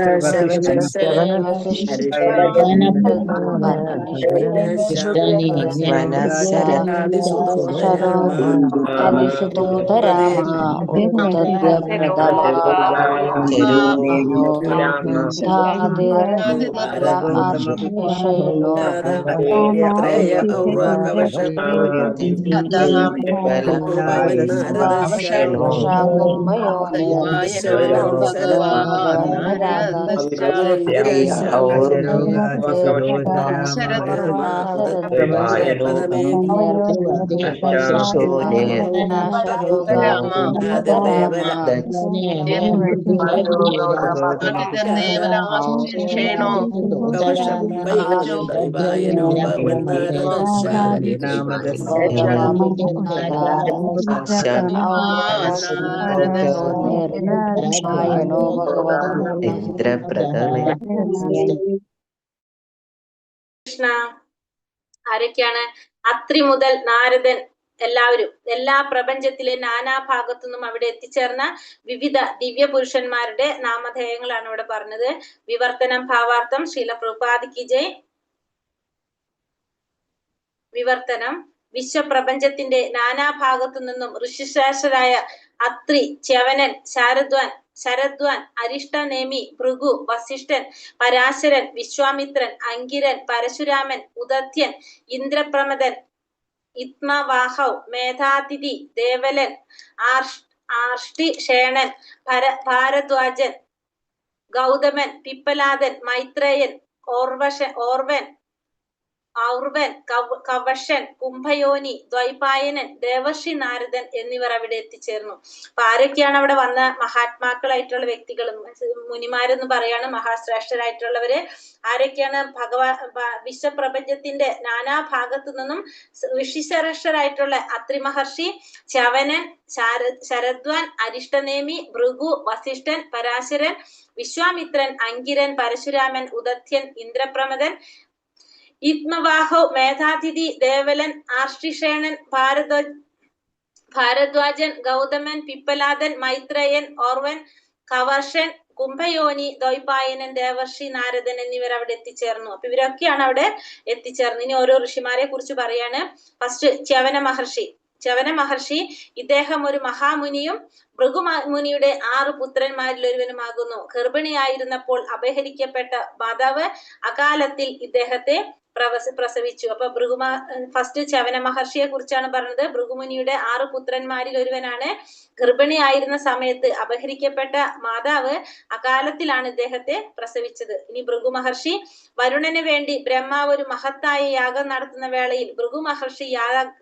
കൃഷ്ണ. ആരൊക്കെയാണ്? അത്രി മുതൽ നാരദൻ എല്ലാവരും, എല്ലാ പ്രപഞ്ചത്തിലെ നാനാഭാഗത്തു നിന്നും അവിടെ എത്തിച്ചേർന്ന വിവിധ ദിവ്യ പുരുഷന്മാരുടെ നാമധേയങ്ങളാണ് ഇവിടെ പറഞ്ഞത്. വിവർത്തനം ഭാവാർത്ഥം ശ്രീല പ്രഭുപാദിക്ക് ജയ്. വിവർത്തനം: വിശ്വപ്രപഞ്ചത്തിന്റെ നാനാഭാഗത്തു നിന്നും ഋഷിശ്രേഷ്ഠരായ അത്രി, ച്യവനൻ, ശരദ്വാൻ, അരിഷ്ടനേമി, ഭൃഗു, വസിഷ്ഠൻ, പരാശരൻ, വിശ്വാമിത്രൻ, അങ്കിരൻ, പരശുരാമൻ, ഉദത്യൻ, ഇന്ദ്രപ്രമദൻ, ഇത്മവാഹൗ, മേധാതിഥി, ദേവലൻ, ആർഷ്ടിഷേണൻ, ഭാരദ്വാജൻ, ഗൗതമൻ, പിപ്പലാദൻ, മൈത്രേയൻ, ഔർവൻ, കവശൻ, കുംഭയോനി, ദ്വൈപായനൻ, ദേവർഷി നാരദൻ എന്നിവർ അവിടെ എത്തിച്ചേർന്നു. അപ്പൊ ആരൊക്കെയാണ് അവിടെ വന്ന മഹാത്മാക്കളായിട്ടുള്ള വ്യക്തികൾ? മുനിമാരെന്ന് പറയാണ്, മഹാശ്രേഷ്ഠരായിട്ടുള്ളവര്. ആരൊക്കെയാണ്? വിശ്വപ്രപഞ്ചത്തിന്റെ നാനാഭാഗത്തു നിന്നും ഋഷിശ്രേഷ്ഠരായിട്ടുള്ള അത്രി മഹർഷി, ച്യവനൻ, ശരദ്വാൻ, അരിഷ്ടനേമി, ഭൃഗു, വസിഷ്ഠൻ, പരാശരൻ, വിശ്വാമിത്രൻ, അങ്കിരൻ, പരശുരാമൻ, ഉദത്യൻ, ഇന്ദ്രപ്രമദൻ, ഇത്മവാഹോ, മേധാതിഥി, ദേവലൻ, ആർഷ്ടിഷേണൻ, ഭാരദ്വാജൻ, ഗൗതമൻ, പിപ്പലാദൻ, മൈത്രേയൻ, ഓർവൻ, കവർഷൻ, കുംഭയോനി, ദ്വൈപായനൻ, ദേവർഷി, നാരദൻ എന്നിവർ അവിടെ എത്തിച്ചേർന്നു. അപ്പൊ ഇവരൊക്കെയാണ് അവിടെ എത്തിച്ചേർന്നു. ഇനി ഓരോ ഋഷിമാരെ കുറിച്ച് പറയാണ്. ഫസ്റ്റ് ച്യവന മഹർഷി. ച്യവന മഹർഷി ഇദ്ദേഹം ഒരു മഹാമുനിയും ഭൃഗുമുനിയുടെ 6 പുത്രന്മാരിൽ ഒരുവനുമാകുന്നു. ഗർഭിണിയായിരുന്നപ്പോൾ അപഹരിക്കപ്പെട്ട മാതാവ് അകാലത്തിൽ ഇദ്ദേഹത്തെ പ്രസവിച്ചു. അപ്പൊ ഫസ്റ്റ് ച്യവന മഹർഷിയെ കുറിച്ചാണ് പറഞ്ഞത്. ഭൃഗുമുനിയുടെ 6 പുത്രന്മാരിൽ ഒരുവനാണ്. ഗർഭിണിയായിരുന്ന സമയത്ത് അപഹരിക്കപ്പെട്ട മാതാവ് അകാലത്തിലാണ് ഇദ്ദേഹത്തെ പ്രസവിച്ചത്. ഇനി ഭൃഗു മഹർഷി വരുണന് വേണ്ടി ബ്രഹ്മാവ് ഒരു മഹത്തായ യാഗം നടത്തുന്ന വേളയിൽ ഭൃഗു മഹർഷി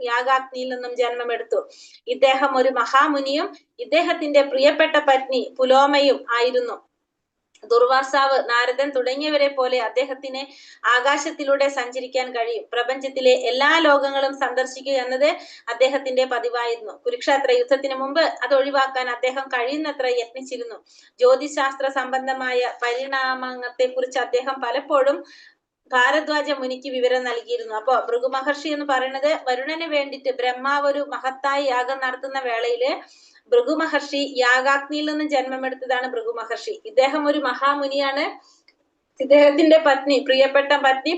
യാഗാഗ്നിയിൽ നിന്നും ജന്മമെടുത്തു. ഇദ്ദേഹം ഒരു മഹാമുനിയും ഇദ്ദേഹത്തിന്റെ പ്രിയപ്പെട്ട പത്നി പുലോമയും ആയിരുന്നു. ദുർവാസാവ്, നാരദൻ തുടങ്ങിയവരെ പോലെ അദ്ദേഹത്തിന് ആകാശത്തിലൂടെ സഞ്ചരിക്കാൻ കഴിയും. പ്രപഞ്ചത്തിലെ എല്ലാ ലോകങ്ങളും സന്ദർശിക്കുക എന്നത് അദ്ദേഹത്തിന്റെ പതിവായിരുന്നു. കുരുക്ഷേത്ര യുദ്ധത്തിന് മുമ്പ് അത് ഒഴിവാക്കാൻ അദ്ദേഹം കഴിയുന്നത്ര യത്നിച്ചിരുന്നു. ജ്യോതിശാസ്ത്ര സംബന്ധമായ പരിണാമത്തെ കുറിച്ച് അദ്ദേഹം പലപ്പോഴും ഭാരദ്വാജ മുനിക്ക് വിവരം നൽകിയിരുന്നു. അപ്പൊ ഭൃഗു മഹർഷി എന്ന് പറയുന്നത് വരുണന് വേണ്ടിയിട്ട് ബ്രഹ്മാവ് ഒരു മഹത്തായ യാഗം നടത്തുന്ന വേളയില് ഭൃഗു മഹർഷി യാഗാഗ്നിയിൽ നിന്ന് ജന്മമെടുത്തതാണ് ഭൃഗു മഹർഷി. ഇദ്ദേഹം ഒരു മഹാമുനിയാണ്. ഇദ്ദേഹത്തിന്റെ പത്നി, പ്രിയപ്പെട്ട പത്നി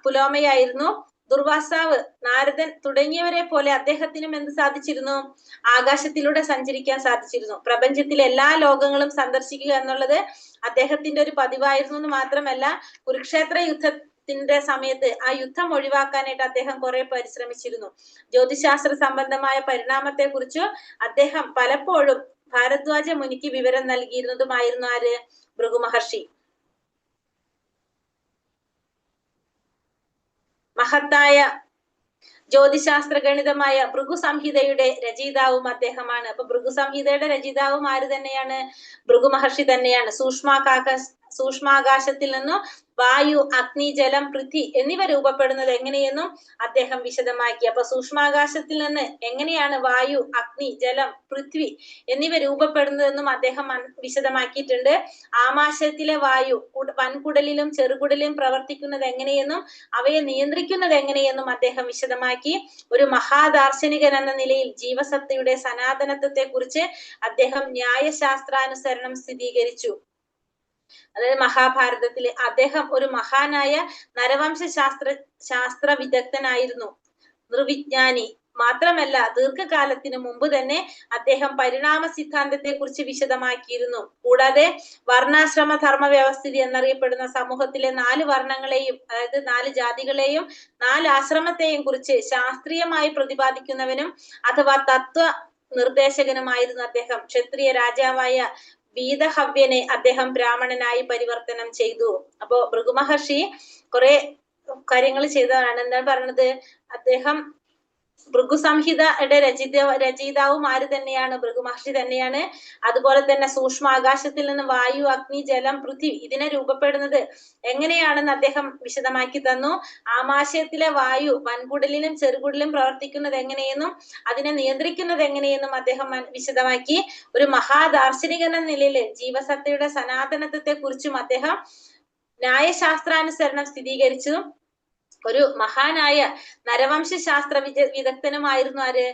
പുലോമയായിരുന്നു. ദുർവാസാവ്, നാരദൻ തുടങ്ങിയവരെ പോലെ അദ്ദേഹത്തിനും എന്ത് സാധിച്ചിരുന്നു? ആകാശത്തിലൂടെ സഞ്ചരിക്കാൻ സാധിച്ചിരുന്നു. പ്രപഞ്ചത്തിലെ എല്ലാ ലോകങ്ങളും സന്ദർശിക്കുക എന്നുള്ളത് അദ്ദേഹത്തിന്റെ ഒരു പതിവായിരുന്നു എന്ന് മാത്രമല്ല, കുരുക്ഷേത്ര യുദ്ധത്തിന്റെ സമയത്ത് ആ യുദ്ധം ഒഴിവാക്കാനായിട്ട് അദ്ദേഹം കുറെ പരിശ്രമിച്ചിരുന്നു. ജ്യോതിശാസ്ത്ര സംബന്ധമായ പരിണാമത്തെ കുറിച്ച് അദ്ദേഹം പലപ്പോഴും ഭാരദ്വാജ മുനിക്ക് വിവരം നൽകിയിരുന്നതുമായിരുന്നു ആര്? ഭൃഗു മഹർഷി. മഹത്തായ ജ്യോതിശാസ്ത്ര ഗണിതമായ ഭൃഗു സംഹിതയുടെ രചയിതാവും അദ്ദേഹമാണ്. അപ്പൊ ഭൃഗു സംഹിതയുടെ രചയിതാവും ആര് തന്നെയാണ്? ഭൃഗു മഹർഷി തന്നെയാണ്. സൂക്ഷ്മാകാശത്തിൽ നിന്നും വായു, അഗ്നി, ജലം, പൃഥ്വി എന്നിവ രൂപപ്പെടുന്നത് എങ്ങനെയെന്നും അദ്ദേഹം വിശദമാക്കി. അപ്പൊ സൂക്ഷ്മാകാശത്തിൽ നിന്ന് എങ്ങനെയാണ് വായു, അഗ്നി, ജലം, പൃഥ്വി എന്നിവ രൂപപ്പെടുന്നതെന്നും അദ്ദേഹം വിശദമാക്കിയിട്ടുണ്ട്. ആമാശയത്തിലെ വായു വൻകുടലിലും ചെറുകുടലിലും പ്രവർത്തിക്കുന്നത് എങ്ങനെയെന്നും അവയെ നിയന്ത്രിക്കുന്നത് എങ്ങനെയെന്നും അദ്ദേഹം വിശദമാക്കി. ഒരു മഹാദാർശനികൻ എന്ന നിലയിൽ ജീവസത്തയുടെ സനാതനത്വത്തെ കുറിച്ച് അദ്ദേഹം ന്യായശാസ്ത്രാനുസരണം സ്ഥിരീകരിച്ചു. അതായത് മഹാഭാരതത്തിലെ അദ്ദേഹം ഒരു മഹാനായ നരവംശ ശാസ്ത്ര വിദഗ്ധനായിരുന്നു, നിർവിജ്ഞാനി. മാത്രമല്ല ദീർഘകാലത്തിന് മുമ്പ് തന്നെ അദ്ദേഹം പരിണാമ സിദ്ധാന്തത്തെ കുറിച്ച് വിശദമാക്കിയിരുന്നു. കൂടാതെ വർണ്ണാശ്രമ ധർമ്മ വ്യവസ്ഥിതി എന്നറിയപ്പെടുന്ന സമൂഹത്തിലെ 4 വർണ്ണങ്ങളെയും, അതായത് 4 ജാതികളെയും 4 ആശ്രമത്തെയും കുറിച്ച് ശാസ്ത്രീയമായി പ്രതിപാദിക്കുന്നവനും അഥവാ തത്വ നിർദ്ദേശകനുമായിരുന്നു അദ്ദേഹം. ക്ഷത്രിയ രാജാവായ വീതഹവ്യനെ അദ്ദേഹം ബ്രാഹ്മണനായി പരിവർത്തനം ചെയ്തു. അപ്പോ ഭൃഗു മഹർഷി കുറെ കാര്യങ്ങൾ ചെയ്തതാണ്. എന്താണ് പറയുന്നത്? അദ്ദേഹം ഭൃഗു സംഹിതയുടെ രചയിതാവും ആര് തന്നെയാണ്? ഭൃഗു മഹർഷി തന്നെയാണ്. അതുപോലെ തന്നെ സൂക്ഷ്മാകാശത്തിൽ നിന്ന് വായു, അഗ്നി, ജലം, പൃഥ്വി ഇതിനെ രൂപപ്പെടുന്നത് എങ്ങനെയാണെന്ന് അദ്ദേഹം വിശദമാക്കി തന്നു. ആമാശയത്തിലെ വായു വൻകുടലിലും ചെറുകുടലിലും പ്രവർത്തിക്കുന്നത് എങ്ങനെയെന്നും അതിനെ നിയന്ത്രിക്കുന്നത് എങ്ങനെയെന്നും അദ്ദേഹം വിശദമാക്കി. ഒരു മഹാദാർശനികൻ എന്ന നിലയിൽ ജീവസത്തയുടെ സനാതനത്വത്തെ കുറിച്ചും അദ്ദേഹം ന്യായശാസ്ത്രാനുസരണം സ്ഥിരീകരിച്ചു. ഒരു മഹാനായ നരവംശ ശാസ്ത്ര വിദഗ്ധനുമായിരുന്നു ആര്?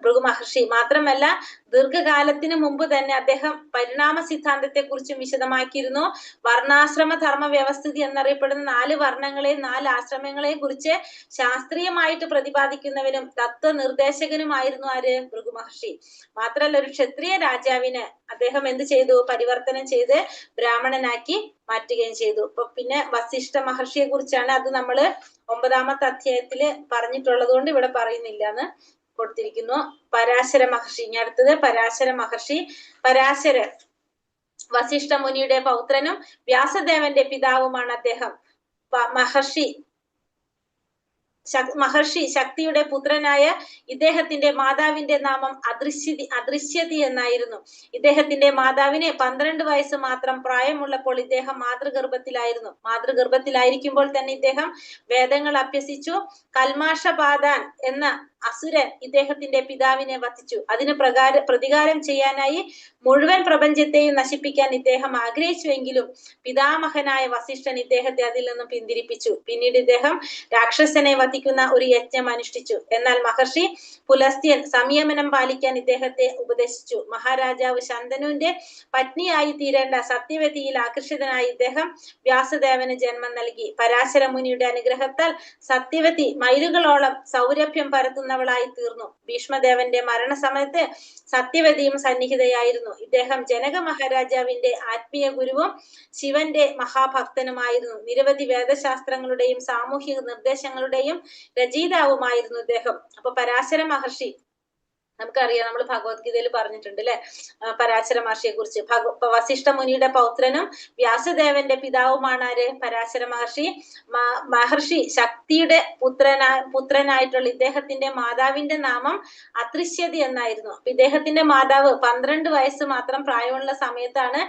ഭൃഗു മഹർഷി. മാത്രമല്ല ദീർഘകാലത്തിന് മുമ്പ് തന്നെ അദ്ദേഹം പരിണാമ സിദ്ധാന്തത്തെ കുറിച്ചും വിശദമാക്കിയിരുന്നു. വർണ്ണാശ്രമ ധർമ്മ വ്യവസ്ഥിതി എന്നറിയപ്പെടുന്ന 4 വർണ്ണങ്ങളെയും 4 ആശ്രമങ്ങളെയും കുറിച്ച് ശാസ്ത്രീയമായിട്ട് പ്രതിപാദിക്കുന്നവനും തത്വനിർദ്ദേശകനുമായിരുന്നു ആര്? ഭൃഗു മഹർഷി. മാത്രമല്ല ഒരു ക്ഷത്രിയ രാജാവിന് അദ്ദേഹം എന്ത് ചെയ്തു? പരിവർത്തനം ചെയ്ത് ബ്രാഹ്മണനാക്കി മാറ്റുകയും ചെയ്തു. അപ്പൊ പിന്നെ വസിഷ്ഠ മഹർഷിയെ കുറിച്ചാണ്, അത് നമ്മള് 9ാമത്തെ അധ്യായത്തില് പറഞ്ഞിട്ടുള്ളത് കൊണ്ട് ഇവിടെ പറയുന്നില്ല എന്ന് കൊടുത്തിരിക്കുന്നു. പരാശര മഹർഷി. ഇനി അടുത്തത് പരാശര മഹർഷി. പരാശരൻ വസിഷ്ഠ മുനിയുടെ പൗത്രനും വ്യാസദേവന്റെ പിതാവുമാണ് അദ്ദേഹം. മഹർഷി ശക്തിയുടെ പുത്രനായ ഇദ്ദേഹത്തിന്റെ മാതാവിന്റെ നാമം അദൃശ്യതി എന്നായിരുന്നു. ഇദ്ദേഹത്തിന്റെ മാതാവിന് 12 വയസ്സ് മാത്രം പ്രായമുള്ളപ്പോൾ ഇദ്ദേഹം മാതൃഗർഭത്തിലായിരുന്നു. മാതൃഗർഭത്തിലായിരിക്കുമ്പോൾ തന്നെ ഇദ്ദേഹം വേദങ്ങൾ അഭ്യസിച്ചു. കൽമാഷപാദാൻ എന്ന അസുരൻ ഇദ്ദേഹത്തിന്റെ പിതാവിനെ വധിച്ചു. അതിന് പ്രതികാരം ചെയ്യാനായി മുഴുവൻ പ്രപഞ്ചത്തെയും നശിപ്പിക്കാൻ ഇദ്ദേഹം ആഗ്രഹിച്ചുവെങ്കിലും പിതാമഹനായ വസിഷ്ഠൻ ഇദ്ദേഹത്തെ അതിൽ നിന്നും പിന്തിരിപ്പിച്ചു. പിന്നീട് ഇദ്ദേഹം രാക്ഷസനെ വധിക്കുന്ന ഒരു യജ്ഞം അനുഷ്ഠിച്ചു. എന്നാൽ മഹർഷി പുലസ്ത്യൻ സംയമനം പാലിക്കാൻ ഇദ്ദേഹത്തെ ഉപദേശിച്ചു. മഹാരാജാവ് ശന്തനുവിന്റെ പത്നിയായി തീരേണ്ട സത്യവതിയിൽ ആകർഷിതനായി ഇദ്ദേഹം വ്യാസദേവന് ജന്മം നൽകി. പരാശര മുനിയുടെ അനുഗ്രഹത്താൽ സത്യവതി മൈലുകളോളം സൗരഭ്യം പരത്തുന്നവളായി തീർന്നു. ഭീഷ്മദേവന്റെ മരണസമയത്ത് സത്യവതിയും സന്നിഹിതയായിരുന്നു. ഇദ്ദേഹം ജനക മഹാരാജാവിന്റെ ആത്മീയ ഗുരുവും ശിവന്റെ മഹാഭക്തനുമായിരുന്നു. നിരവധി വേദശാസ്ത്രങ്ങളുടെയും സാമൂഹിക നിർദ്ദേശങ്ങളുടെയും രചയിതാവുമായിരുന്നു ഇദ്ദേഹം. അപ്പൊ പരാശര മഹർഷി നമുക്കറിയാം, നമ്മൾ ഭഗവത്ഗീതയിൽ പറഞ്ഞിട്ടുണ്ട് അല്ലെ, പരാശര മഹർഷിയെ കുറിച്ച്. വസിഷ്ഠ മുനിയുടെ പൗത്രനും വ്യാസദേവന്റെ പിതാവുമാണ് ആര്? പരാശര മഹർഷി. മഹർഷി ശക്തിയുടെ പുത്രനായിട്ടുള്ള ഇദ്ദേഹത്തിന്റെ മാതാവിന്റെ നാമം അത്രിശ്യതി എന്നായിരുന്നു. അപ്പൊ ഇദ്ദേഹത്തിന്റെ മാതാവ് 12 വയസ്സ് മാത്രം പ്രായമുള്ള സമയത്താണ്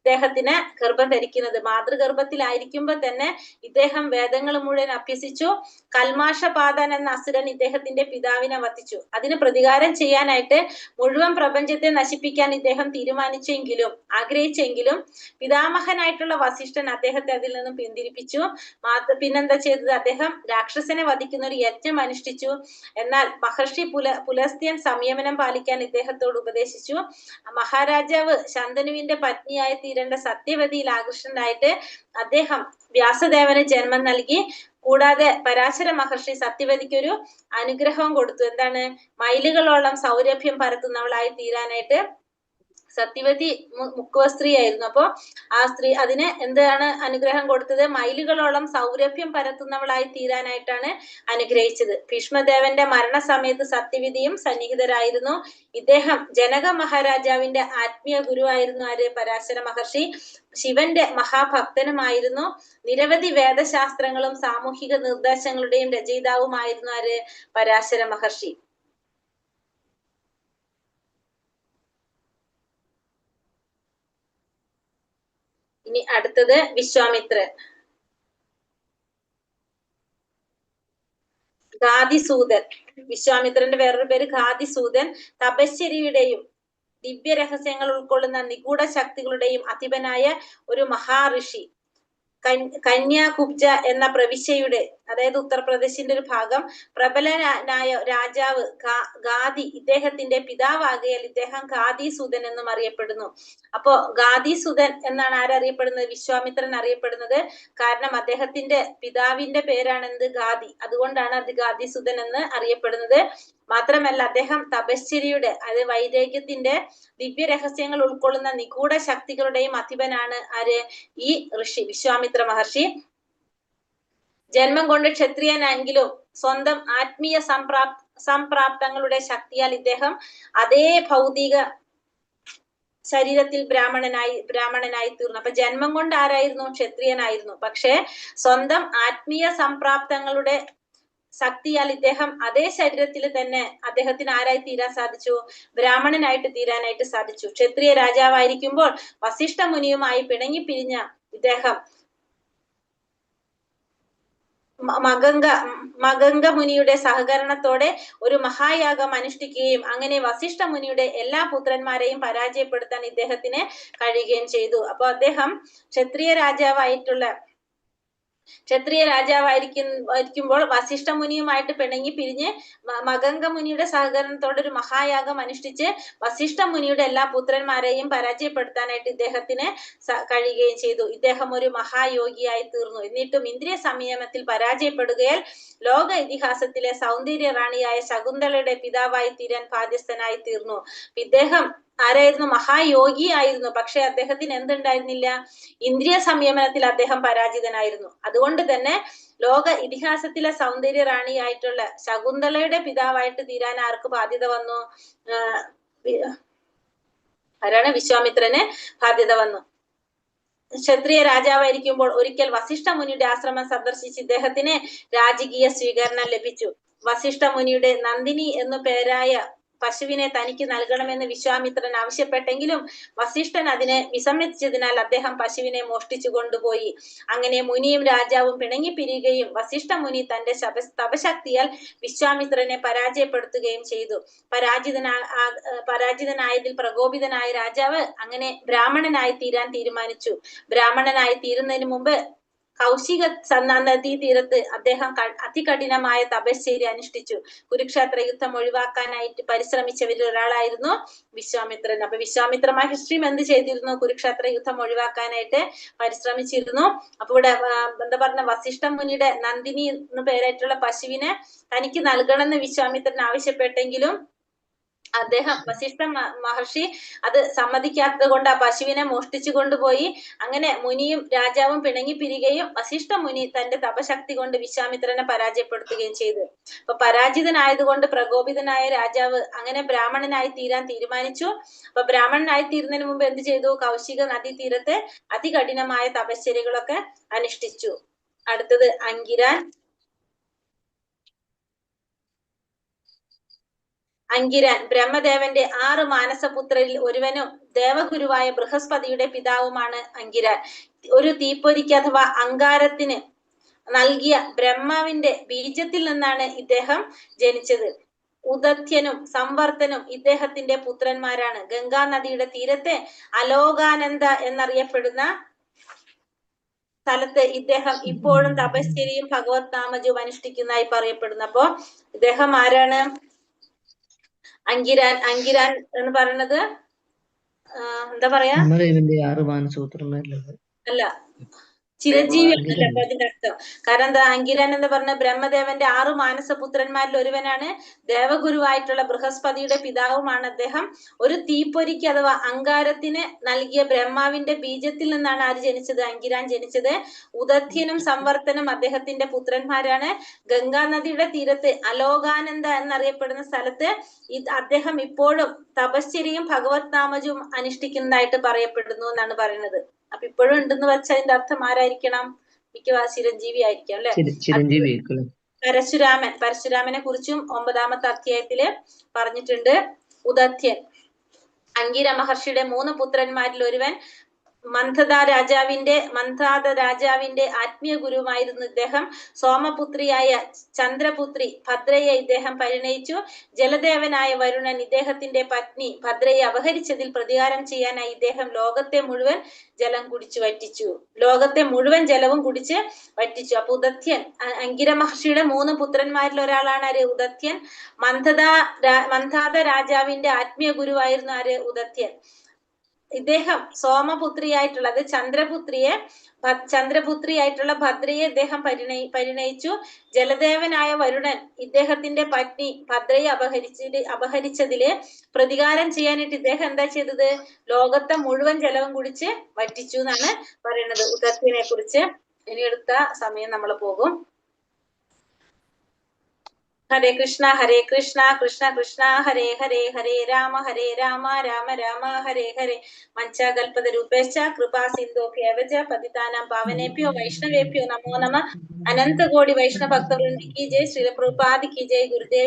ഇദ്ദേഹത്തിന് ഗർഭം ധരിക്കുന്നത്. മാതൃഗർഭത്തിലായിരിക്കുമ്പോ തന്നെ ഇദ്ദേഹം വേദങ്ങൾ മുഴുവൻ അഭ്യസിച്ചു. കൽമാഷപാതൻ എന്ന അസുരൻ ഇദ്ദേഹത്തിന്റെ പിതാവിനെ വധിച്ചു. അതിന് പ്രതികാരം ചെയ്യാനായിട്ട് മുഴുവൻ പ്രപഞ്ചത്തെ നശിപ്പിക്കാൻ ഇദ്ദേഹം ആഗ്രഹിച്ചെങ്കിലും പിതാമഹനായിട്ടുള്ള വസിഷ്ഠൻ അദ്ദേഹത്തെ അതിൽ നിന്നും പിന്തിരിപ്പിച്ചു. പിന്നെന്താ ചെയ്തത്? അദ്ദേഹം രാക്ഷസനെ വധിക്കുന്ന ഒരു യജ്ഞം അനുഷ്ഠിച്ചു. എന്നാൽ മഹർഷി പുലസ്ത്യൻ സംയമനം പാലിക്കാൻ ഇദ്ദേഹത്തോട് ഉപദേശിച്ചു. മഹാരാജാവ് ശന്തനുവിന്റെ പത്നിയായി തീരേണ്ട സത്യവതിയിൽ ആകർഷണനായിട്ട് അദ്ദേഹം വ്യാസദേവന് ജന്മം നൽകി. കൂടാതെ പരാശര മഹർഷി സത്യവതിക്ക് ഒരു അനുഗ്രഹം കൊടുത്തു. എന്താണ്? മൈലുകളോളം സൗരഭ്യം പരത്തുന്നവളായി തീരാനായിട്ട്. സത്യവതി മുക്കുവ സ്ത്രീ ആയിരുന്നു. അപ്പോ ആ സ്ത്രീ അതിന് എന്താണ് അനുഗ്രഹം കൊടുത്തത്? മൈലുകളോളം സൗരഭ്യം പരത്തുന്നവളായി തീരാനായിട്ടാണ് അനുഗ്രഹിച്ചത്. ഭീഷ്മദേവന്റെ മരണസമയത്ത് സത്യവതിയും സന്നിഹിതരായിരുന്നു. ഇദ്ദേഹം ജനക മഹാരാജാവിന്റെ ആത്മീയ ഗുരുവായിരുന്നു ആര്? പരാശര മഹർഷി. ശിവന്റെ മഹാഭക്തനുമായിരുന്നു. നിരവധി വേദശാസ്ത്രങ്ങളും സാമൂഹിക നിർദ്ദേശങ്ങളുടെയും രചയിതാവുമായിരുന്നു ആര്? പരാശര മഹർഷി. ഇനി അടുത്തത് വിശ്വാമിത്രൻ. ഗാദിസൂതൻ. വിശ്വാമിത്രന്റെ വേറൊരു പേര് ഗാദിസൂതൻ. തപശ്ചര്യയുടെയും ദിവ്യ രഹസ്യങ്ങൾ ഉൾക്കൊള്ളുന്ന നിഗൂഢ ശക്തികളുടെയും അധിപനായ ഒരു മഹാഋഷി. കന്യാകുബ്ജ എന്ന പ്രവിശ്യയുടെ, അതായത് ഉത്തർപ്രദേശിന്റെ ഒരു ഭാഗം, പ്രബലനായ രാജാവ് ഗാദി ഇദ്ദേഹത്തിന്റെ പിതാവാകയാൽ ഇദ്ദേഹം ഗാദിസൂതൻ എന്നും അറിയപ്പെടുന്നു. അപ്പോ ഗാദിസൂതൻ എന്നാണ് ആരറിയപ്പെടുന്നത്? വിശ്വാമിത്രൻ അറിയപ്പെടുന്നത്. കാരണം അദ്ദേഹത്തിന്റെ പിതാവിന്റെ പേരാണ് എന്ത്? ഗാദി. അതുകൊണ്ടാണ് അത് ഗാദിസൂതൻ എന്ന് അറിയപ്പെടുന്നത്. മാത്രമല്ല അദ്ദേഹം തപശ്ചര്യയുടെ, അതായത് വൈരാഗ്യത്തിന്റെ ദിവ്യ രഹസ്യങ്ങൾ ഉൾക്കൊള്ളുന്ന നിഗൂഢ ശക്തികളുടെയും അധിപനാണ് ആര്? ഈ ഋഷി വിശ്വാമിത്ര മഹർഷി. ജന്മം കൊണ്ട് ക്ഷത്രിയനെങ്കിലും സ്വന്തം ആത്മീയ സംപ്രാപ്തങ്ങളുടെ ശക്തിയാൽ ഇദ്ദേഹം അതേ ഭൗതിക ശരീരത്തിൽ ബ്രാഹ്മണനായി തീർന്നു. അപ്പൊ ജന്മം കൊണ്ട് ആരായിരുന്നു? ക്ഷത്രിയനായിരുന്നു. പക്ഷെ സ്വന്തം ആത്മീയ സംപ്രാപ്തങ്ങളുടെ ശക്തിയാൽ ഇദ്ദേഹം അതേ ശരീരത്തിൽ തന്നെ അദ്ദേഹത്തിന് ആരായി തീരാൻ സാധിച്ചു? ബ്രാഹ്മണനായിട്ട് തീരാനായിട്ട് സാധിച്ചു. ക്ഷത്രിയ രാജാവായിരിക്കുമ്പോൾ വസിഷ്ഠ മുനിയുമായി പിണങ്ങിപ്പിരിഞ്ഞ ഇദ്ദേഹം മഗംഗ മുനിയുടെ സഹകരണത്തോടെ ഒരു മഹായാഗം അനുഷ്ഠിക്കുകയും അങ്ങനെ വസിഷ്ഠ മുനിയുടെ എല്ലാ പുത്രന്മാരെയും പരാജയപ്പെടുത്താൻ ഇദ്ദേഹത്തിന് കഴിയുകയും ചെയ്തു. അപ്പൊ അദ്ദേഹം ക്ഷത്രിയ രാജാവായിരിക്കുമ്പോൾ വസിഷ്ഠ മുനിയുമായിട്ട് പിണങ്ങി പിരിഞ്ഞ് മഗംഗ മുനിയുടെ സഹകരണത്തോടെ ഒരു മഹായാഗം അനുഷ്ഠിച്ച് വസിഷ്ഠ മുനിയുടെ എല്ലാ പുത്രന്മാരെയും പരാജയപ്പെടുത്താനായിട്ട് ഇദ്ദേഹത്തിന് കഴിയുകയും ചെയ്തു. ഇദ്ദേഹം ഒരു മഹായോഗിയായി തീർന്നു. എന്നിട്ടും ഇന്ദ്രിയ സംയമത്തിൽ പരാജയപ്പെടുകയാൽ ലോക ഇതിഹാസത്തിലെ സൗന്ദര്യ റാണിയായ ശകുന്തളയുടെ പിതാവായി തീരാൻ ബാധ്യസ്ഥനായി തീർന്നു. ഇദ്ദേഹം ആരായിരുന്നു? മഹായോഗി ആയിരുന്നു. പക്ഷെ അദ്ദേഹത്തിന് എന്തുണ്ടായിരുന്നില്ല? ഇന്ദ്രിയ സംയമനത്തിൽ അദ്ദേഹം പരാജിതനായിരുന്നു. അതുകൊണ്ട് തന്നെ ലോക ഇതിഹാസത്തിലെ സൗന്ദര്യ റാണിയായിട്ടുള്ള ശകുന്തളയുടെ പിതാവായിട്ട് തീരാൻ ആർക്ക് ബാധ്യത വന്നു? ആരാണ്? വിശ്വാമിത്രന് ബാധ്യത വന്നു. ക്ഷത്രിയ രാജാവായിരിക്കുമ്പോൾ ഒരിക്കൽ വസിഷ്ഠ മുനിയുടെ ആശ്രമം സന്ദർശിച്ച് ഇദ്ദേഹത്തിന് രാജകീയ സ്വീകരണം ലഭിച്ചു. വസിഷ്ഠ മുനിയുടെ നന്ദിനി എന്നു പേരായ പശുവിനെ തനിക്ക് നൽകണമെന്ന് വിശ്വാമിത്രൻ ആവശ്യപ്പെട്ടെങ്കിലും വസിഷ്ഠൻ അതിനെ വിസമ്മതിച്ചതിനാൽ അദ്ദേഹം പശുവിനെ മോഷ്ടിച്ചു കൊണ്ടുപോയി. അങ്ങനെ മുനിയും രാജാവും പിണങ്ങിപ്പിരിയുകയും വസിഷ്ഠ മുനി തന്റെ തപശക്തിയാൽ വിശ്വാമിത്രനെ പരാജയപ്പെടുത്തുകയും ചെയ്തു. പരാജിതനായതിൽ പ്രകോപിതനായ രാജാവ് അങ്ങനെ ബ്രാഹ്മണനായി തീരാൻ തീരുമാനിച്ചു. ബ്രാഹ്മണനായി തീരുന്നതിന് മുമ്പ് കൗശിക നദീ തീരത്ത് അദ്ദേഹം അതികഠിനമായ തപശ്ചര്യ അനുഷ്ഠിച്ചു. കുരുക്ഷേത്ര യുദ്ധം ഒഴിവാക്കാനായിട്ട് പരിശ്രമിച്ചവരിൽ ഒരാളായിരുന്നു വിശ്വാമിത്രൻ. അപ്പൊ വിശ്വാമിത്ര മഹർഷിയും എന്ത് ചെയ്തിരുന്നു? കുരുക്ഷേത്ര യുദ്ധം ഒഴിവാക്കാനായിട്ട് പരിശ്രമിച്ചിരുന്നു. അപ്പൊ ഇവിടെ എന്താ പറഞ്ഞ, വസിഷ്ഠ മുനിയുടെ നന്ദിനി എന്ന് പേരായിട്ടുള്ള പശുവിനെ തനിക്ക് നൽകണമെന്ന് വിശ്വാമിത്രൻ ആവശ്യപ്പെട്ടെങ്കിലും അദ്ദേഹം വസിഷ്ഠ മഹർഷി അത് സമ്മതിക്കാത്തത് കൊണ്ട് ആ പശുവിനെ മോഷ്ടിച്ചു കൊണ്ടുപോയി. അങ്ങനെ മുനിയും രാജാവും പിണങ്ങിപ്പിരിയുകയും വസിഷ്ഠ മുനി തന്റെ തപശക്തി കൊണ്ട് വിശ്വാമിത്രനെ പരാജയപ്പെടുത്തുകയും ചെയ്തു. അപ്പൊ പരാജിതനായതുകൊണ്ട് പ്രകോപിതനായ രാജാവ് അങ്ങനെ ബ്രാഹ്മണനായി തീരാൻ തീരുമാനിച്ചു. അപ്പൊ ബ്രാഹ്മണനായി തീരുന്നതിന് മുമ്പ് എന്ത് ചെയ്തു? കൗശിക നദീ തീരത്ത് അതികഠിനമായ തപശ്ചര്യകളൊക്കെ അനുഷ്ഠിച്ചു. അടുത്തത് അങ്കിരാൻ. അങ്കിരാൻ ബ്രഹ്മദേവന്റെ 6 മാനസപുത്രരിൽ ഒരുവനും ദേവഗുരുവായ ബൃഹസ്പതിയുടെ പിതാവുമാണ് അങ്കിരാൻ. ഒരു തീപ്പൊരിക്ക് അഥവാ അങ്കാരത്തിന് നൽകിയ ബ്രഹ്മാവിന്റെ ബീജത്തിൽ നിന്നാണ് ഇദ്ദേഹം ജനിച്ചത്. ഉദത്യനും സംവർത്തനും ഇദ്ദേഹത്തിന്റെ പുത്രന്മാരാണ്. ഗംഗാ നദിയുടെ തീരത്തെ അലോകാനന്ദ എന്നറിയപ്പെടുന്ന സ്ഥലത്ത് ഇദ്ദേഹം ഇപ്പോഴും തപശ്ചര്യയും ഭഗവത് നാമജവും അനുഷ്ഠിക്കുന്നതായി പറയപ്പെടുന്നു. അപ്പോ ഇദ്ദേഹം ആരാണ്? അങ്കിരാൻ. അങ്കിരാൻ എന്ന് പറയുന്നത് എന്താ പറയാ, അല്ല ചിരഞ്ജീവിയാണല്ലോ അപ്പൊ അതിന്റെ അർത്ഥം. കാരണം എന്താ, അങ്കിരാൻ എന്ന് പറഞ്ഞ ബ്രഹ്മദേവന്റെ 6 മാനസപുത്രന്മാരിൽ ഒരുവനാണ്. ദേവഗുരുവായിട്ടുള്ള ബൃഹസ്പതിയുടെ പിതാവുമാണ് അദ്ദേഹം. ഒരു തീപ്പൊരിക്ക് അഥവാ അങ്കാരത്തിന് നൽകിയ ബ്രഹ്മാവിന്റെ ബീജത്തിൽ നിന്നാണ് ആര് ജനിച്ചത്? അങ്കിരാൻ ജനിച്ചത്. ഉദത്യനും സംവർത്തനും അദ്ദേഹത്തിന്റെ പുത്രന്മാരാണ്. ഗംഗാ നദിയുടെ തീരത്ത് അലോകാനന്ദ എന്നറിയപ്പെടുന്ന സ്ഥലത്ത് അദ്ദേഹം ഇപ്പോഴും തപശ്ചര്യയും ഭഗവത് നാമജവും അനുഷ്ഠിക്കുന്നതായിട്ട് പറയപ്പെടുന്നു എന്നാണ് പറയുന്നത്. അപ്പൊ ഇപ്പോഴും ഉണ്ടെന്ന് വെച്ചാൽ അതിന്റെ അർത്ഥം ആരായിരിക്കണം? മിക്കവാറും ചിരഞ്ജീവി ആയിരിക്കും അല്ലെ? പരശുരാമൻ. പരശുരാമനെ കുറിച്ചും 9ാമത്തെ അധ്യായത്തില് പറഞ്ഞിട്ടുണ്ട്. ഉദത്യൻ അങ്കിര മഹർഷിയുടെ 3 പുത്രന്മാരിൽ ഒരുവൻ മന്ധാത രാജാവിന്റെ ആത്മീയ ഗുരുവായിരുന്നു ഇദ്ദേഹം. സോമപുത്രിയായ ചന്ദ്രപുത്രി ഭദ്രയെ ഇദ്ദേഹം പരിണയിച്ചു. ജലദേവനായ വരുണൻ ഇദ്ദേഹത്തിന്റെ പത്നി ഭദ്രയെ അപഹരിച്ചതിൽ പ്രതികാരം ചെയ്യാനായി ഇദ്ദേഹം ലോകത്തെ മുഴുവൻ ജലവും കുടിച്ചു വറ്റിച്ചു. അപ്പൊ ഉദത്യൻ അങ്കിര മഹർഷിയുടെ 3 പുത്രന്മാരിൽ ഒരാളാണ് ആര്? ഉദത്യൻ. മന്ധാത രാജാവിന്റെ ആത്മീയ ഗുരുവായിരുന്നു ആര്? ഉദത്യൻ. ഇദ്ദേഹം സോമപുത്രിയായിട്ടുള്ള ചന്ദ്രപുത്രിയായിട്ടുള്ള ഭദ്രയെ ഇദ്ദേഹം പരിണയിച്ചു. ജലദേവനായ വരുണൻ ഇദ്ദേഹത്തിന്റെ പത്നി ഭദ്രയെ അപഹരിച്ചതില് പ്രതികാരം ചെയ്യാനായിട്ട് ഇദ്ദേഹം എന്താ ചെയ്തത്? ലോകത്തെ മുഴുവൻ ജലവും കുടിച്ച് വറ്റിച്ചു എന്നാണ് പറയുന്നത് ഉദത്യനെ കുറിച്ച്. ഇനി എടുത്ത സമയം നമ്മൾ പോകും. ഹരേ കൃഷ്ണ കൃഷ്ണ കൃഷ്ണ ഹരേ ഹരേ, ഹരേ രാമ രാമ രാമ ഹരേ ഹരേ. മഞ്ചാകൽപത രൂപേശ്ച കൃപാ സിന്ധോഭ്യവച പതിതാനാം പാവനേഭ്യോ വൈഷ്ണവേഭ്യോ നമോ നമഃ. അനന്തകോടി വൈഷ്ണവ ഭക്തവൃന്ദി കി ജയ്. ശ്രീല പ്രഭുപാദ് കി ജയ്. ഗുരുദേവ്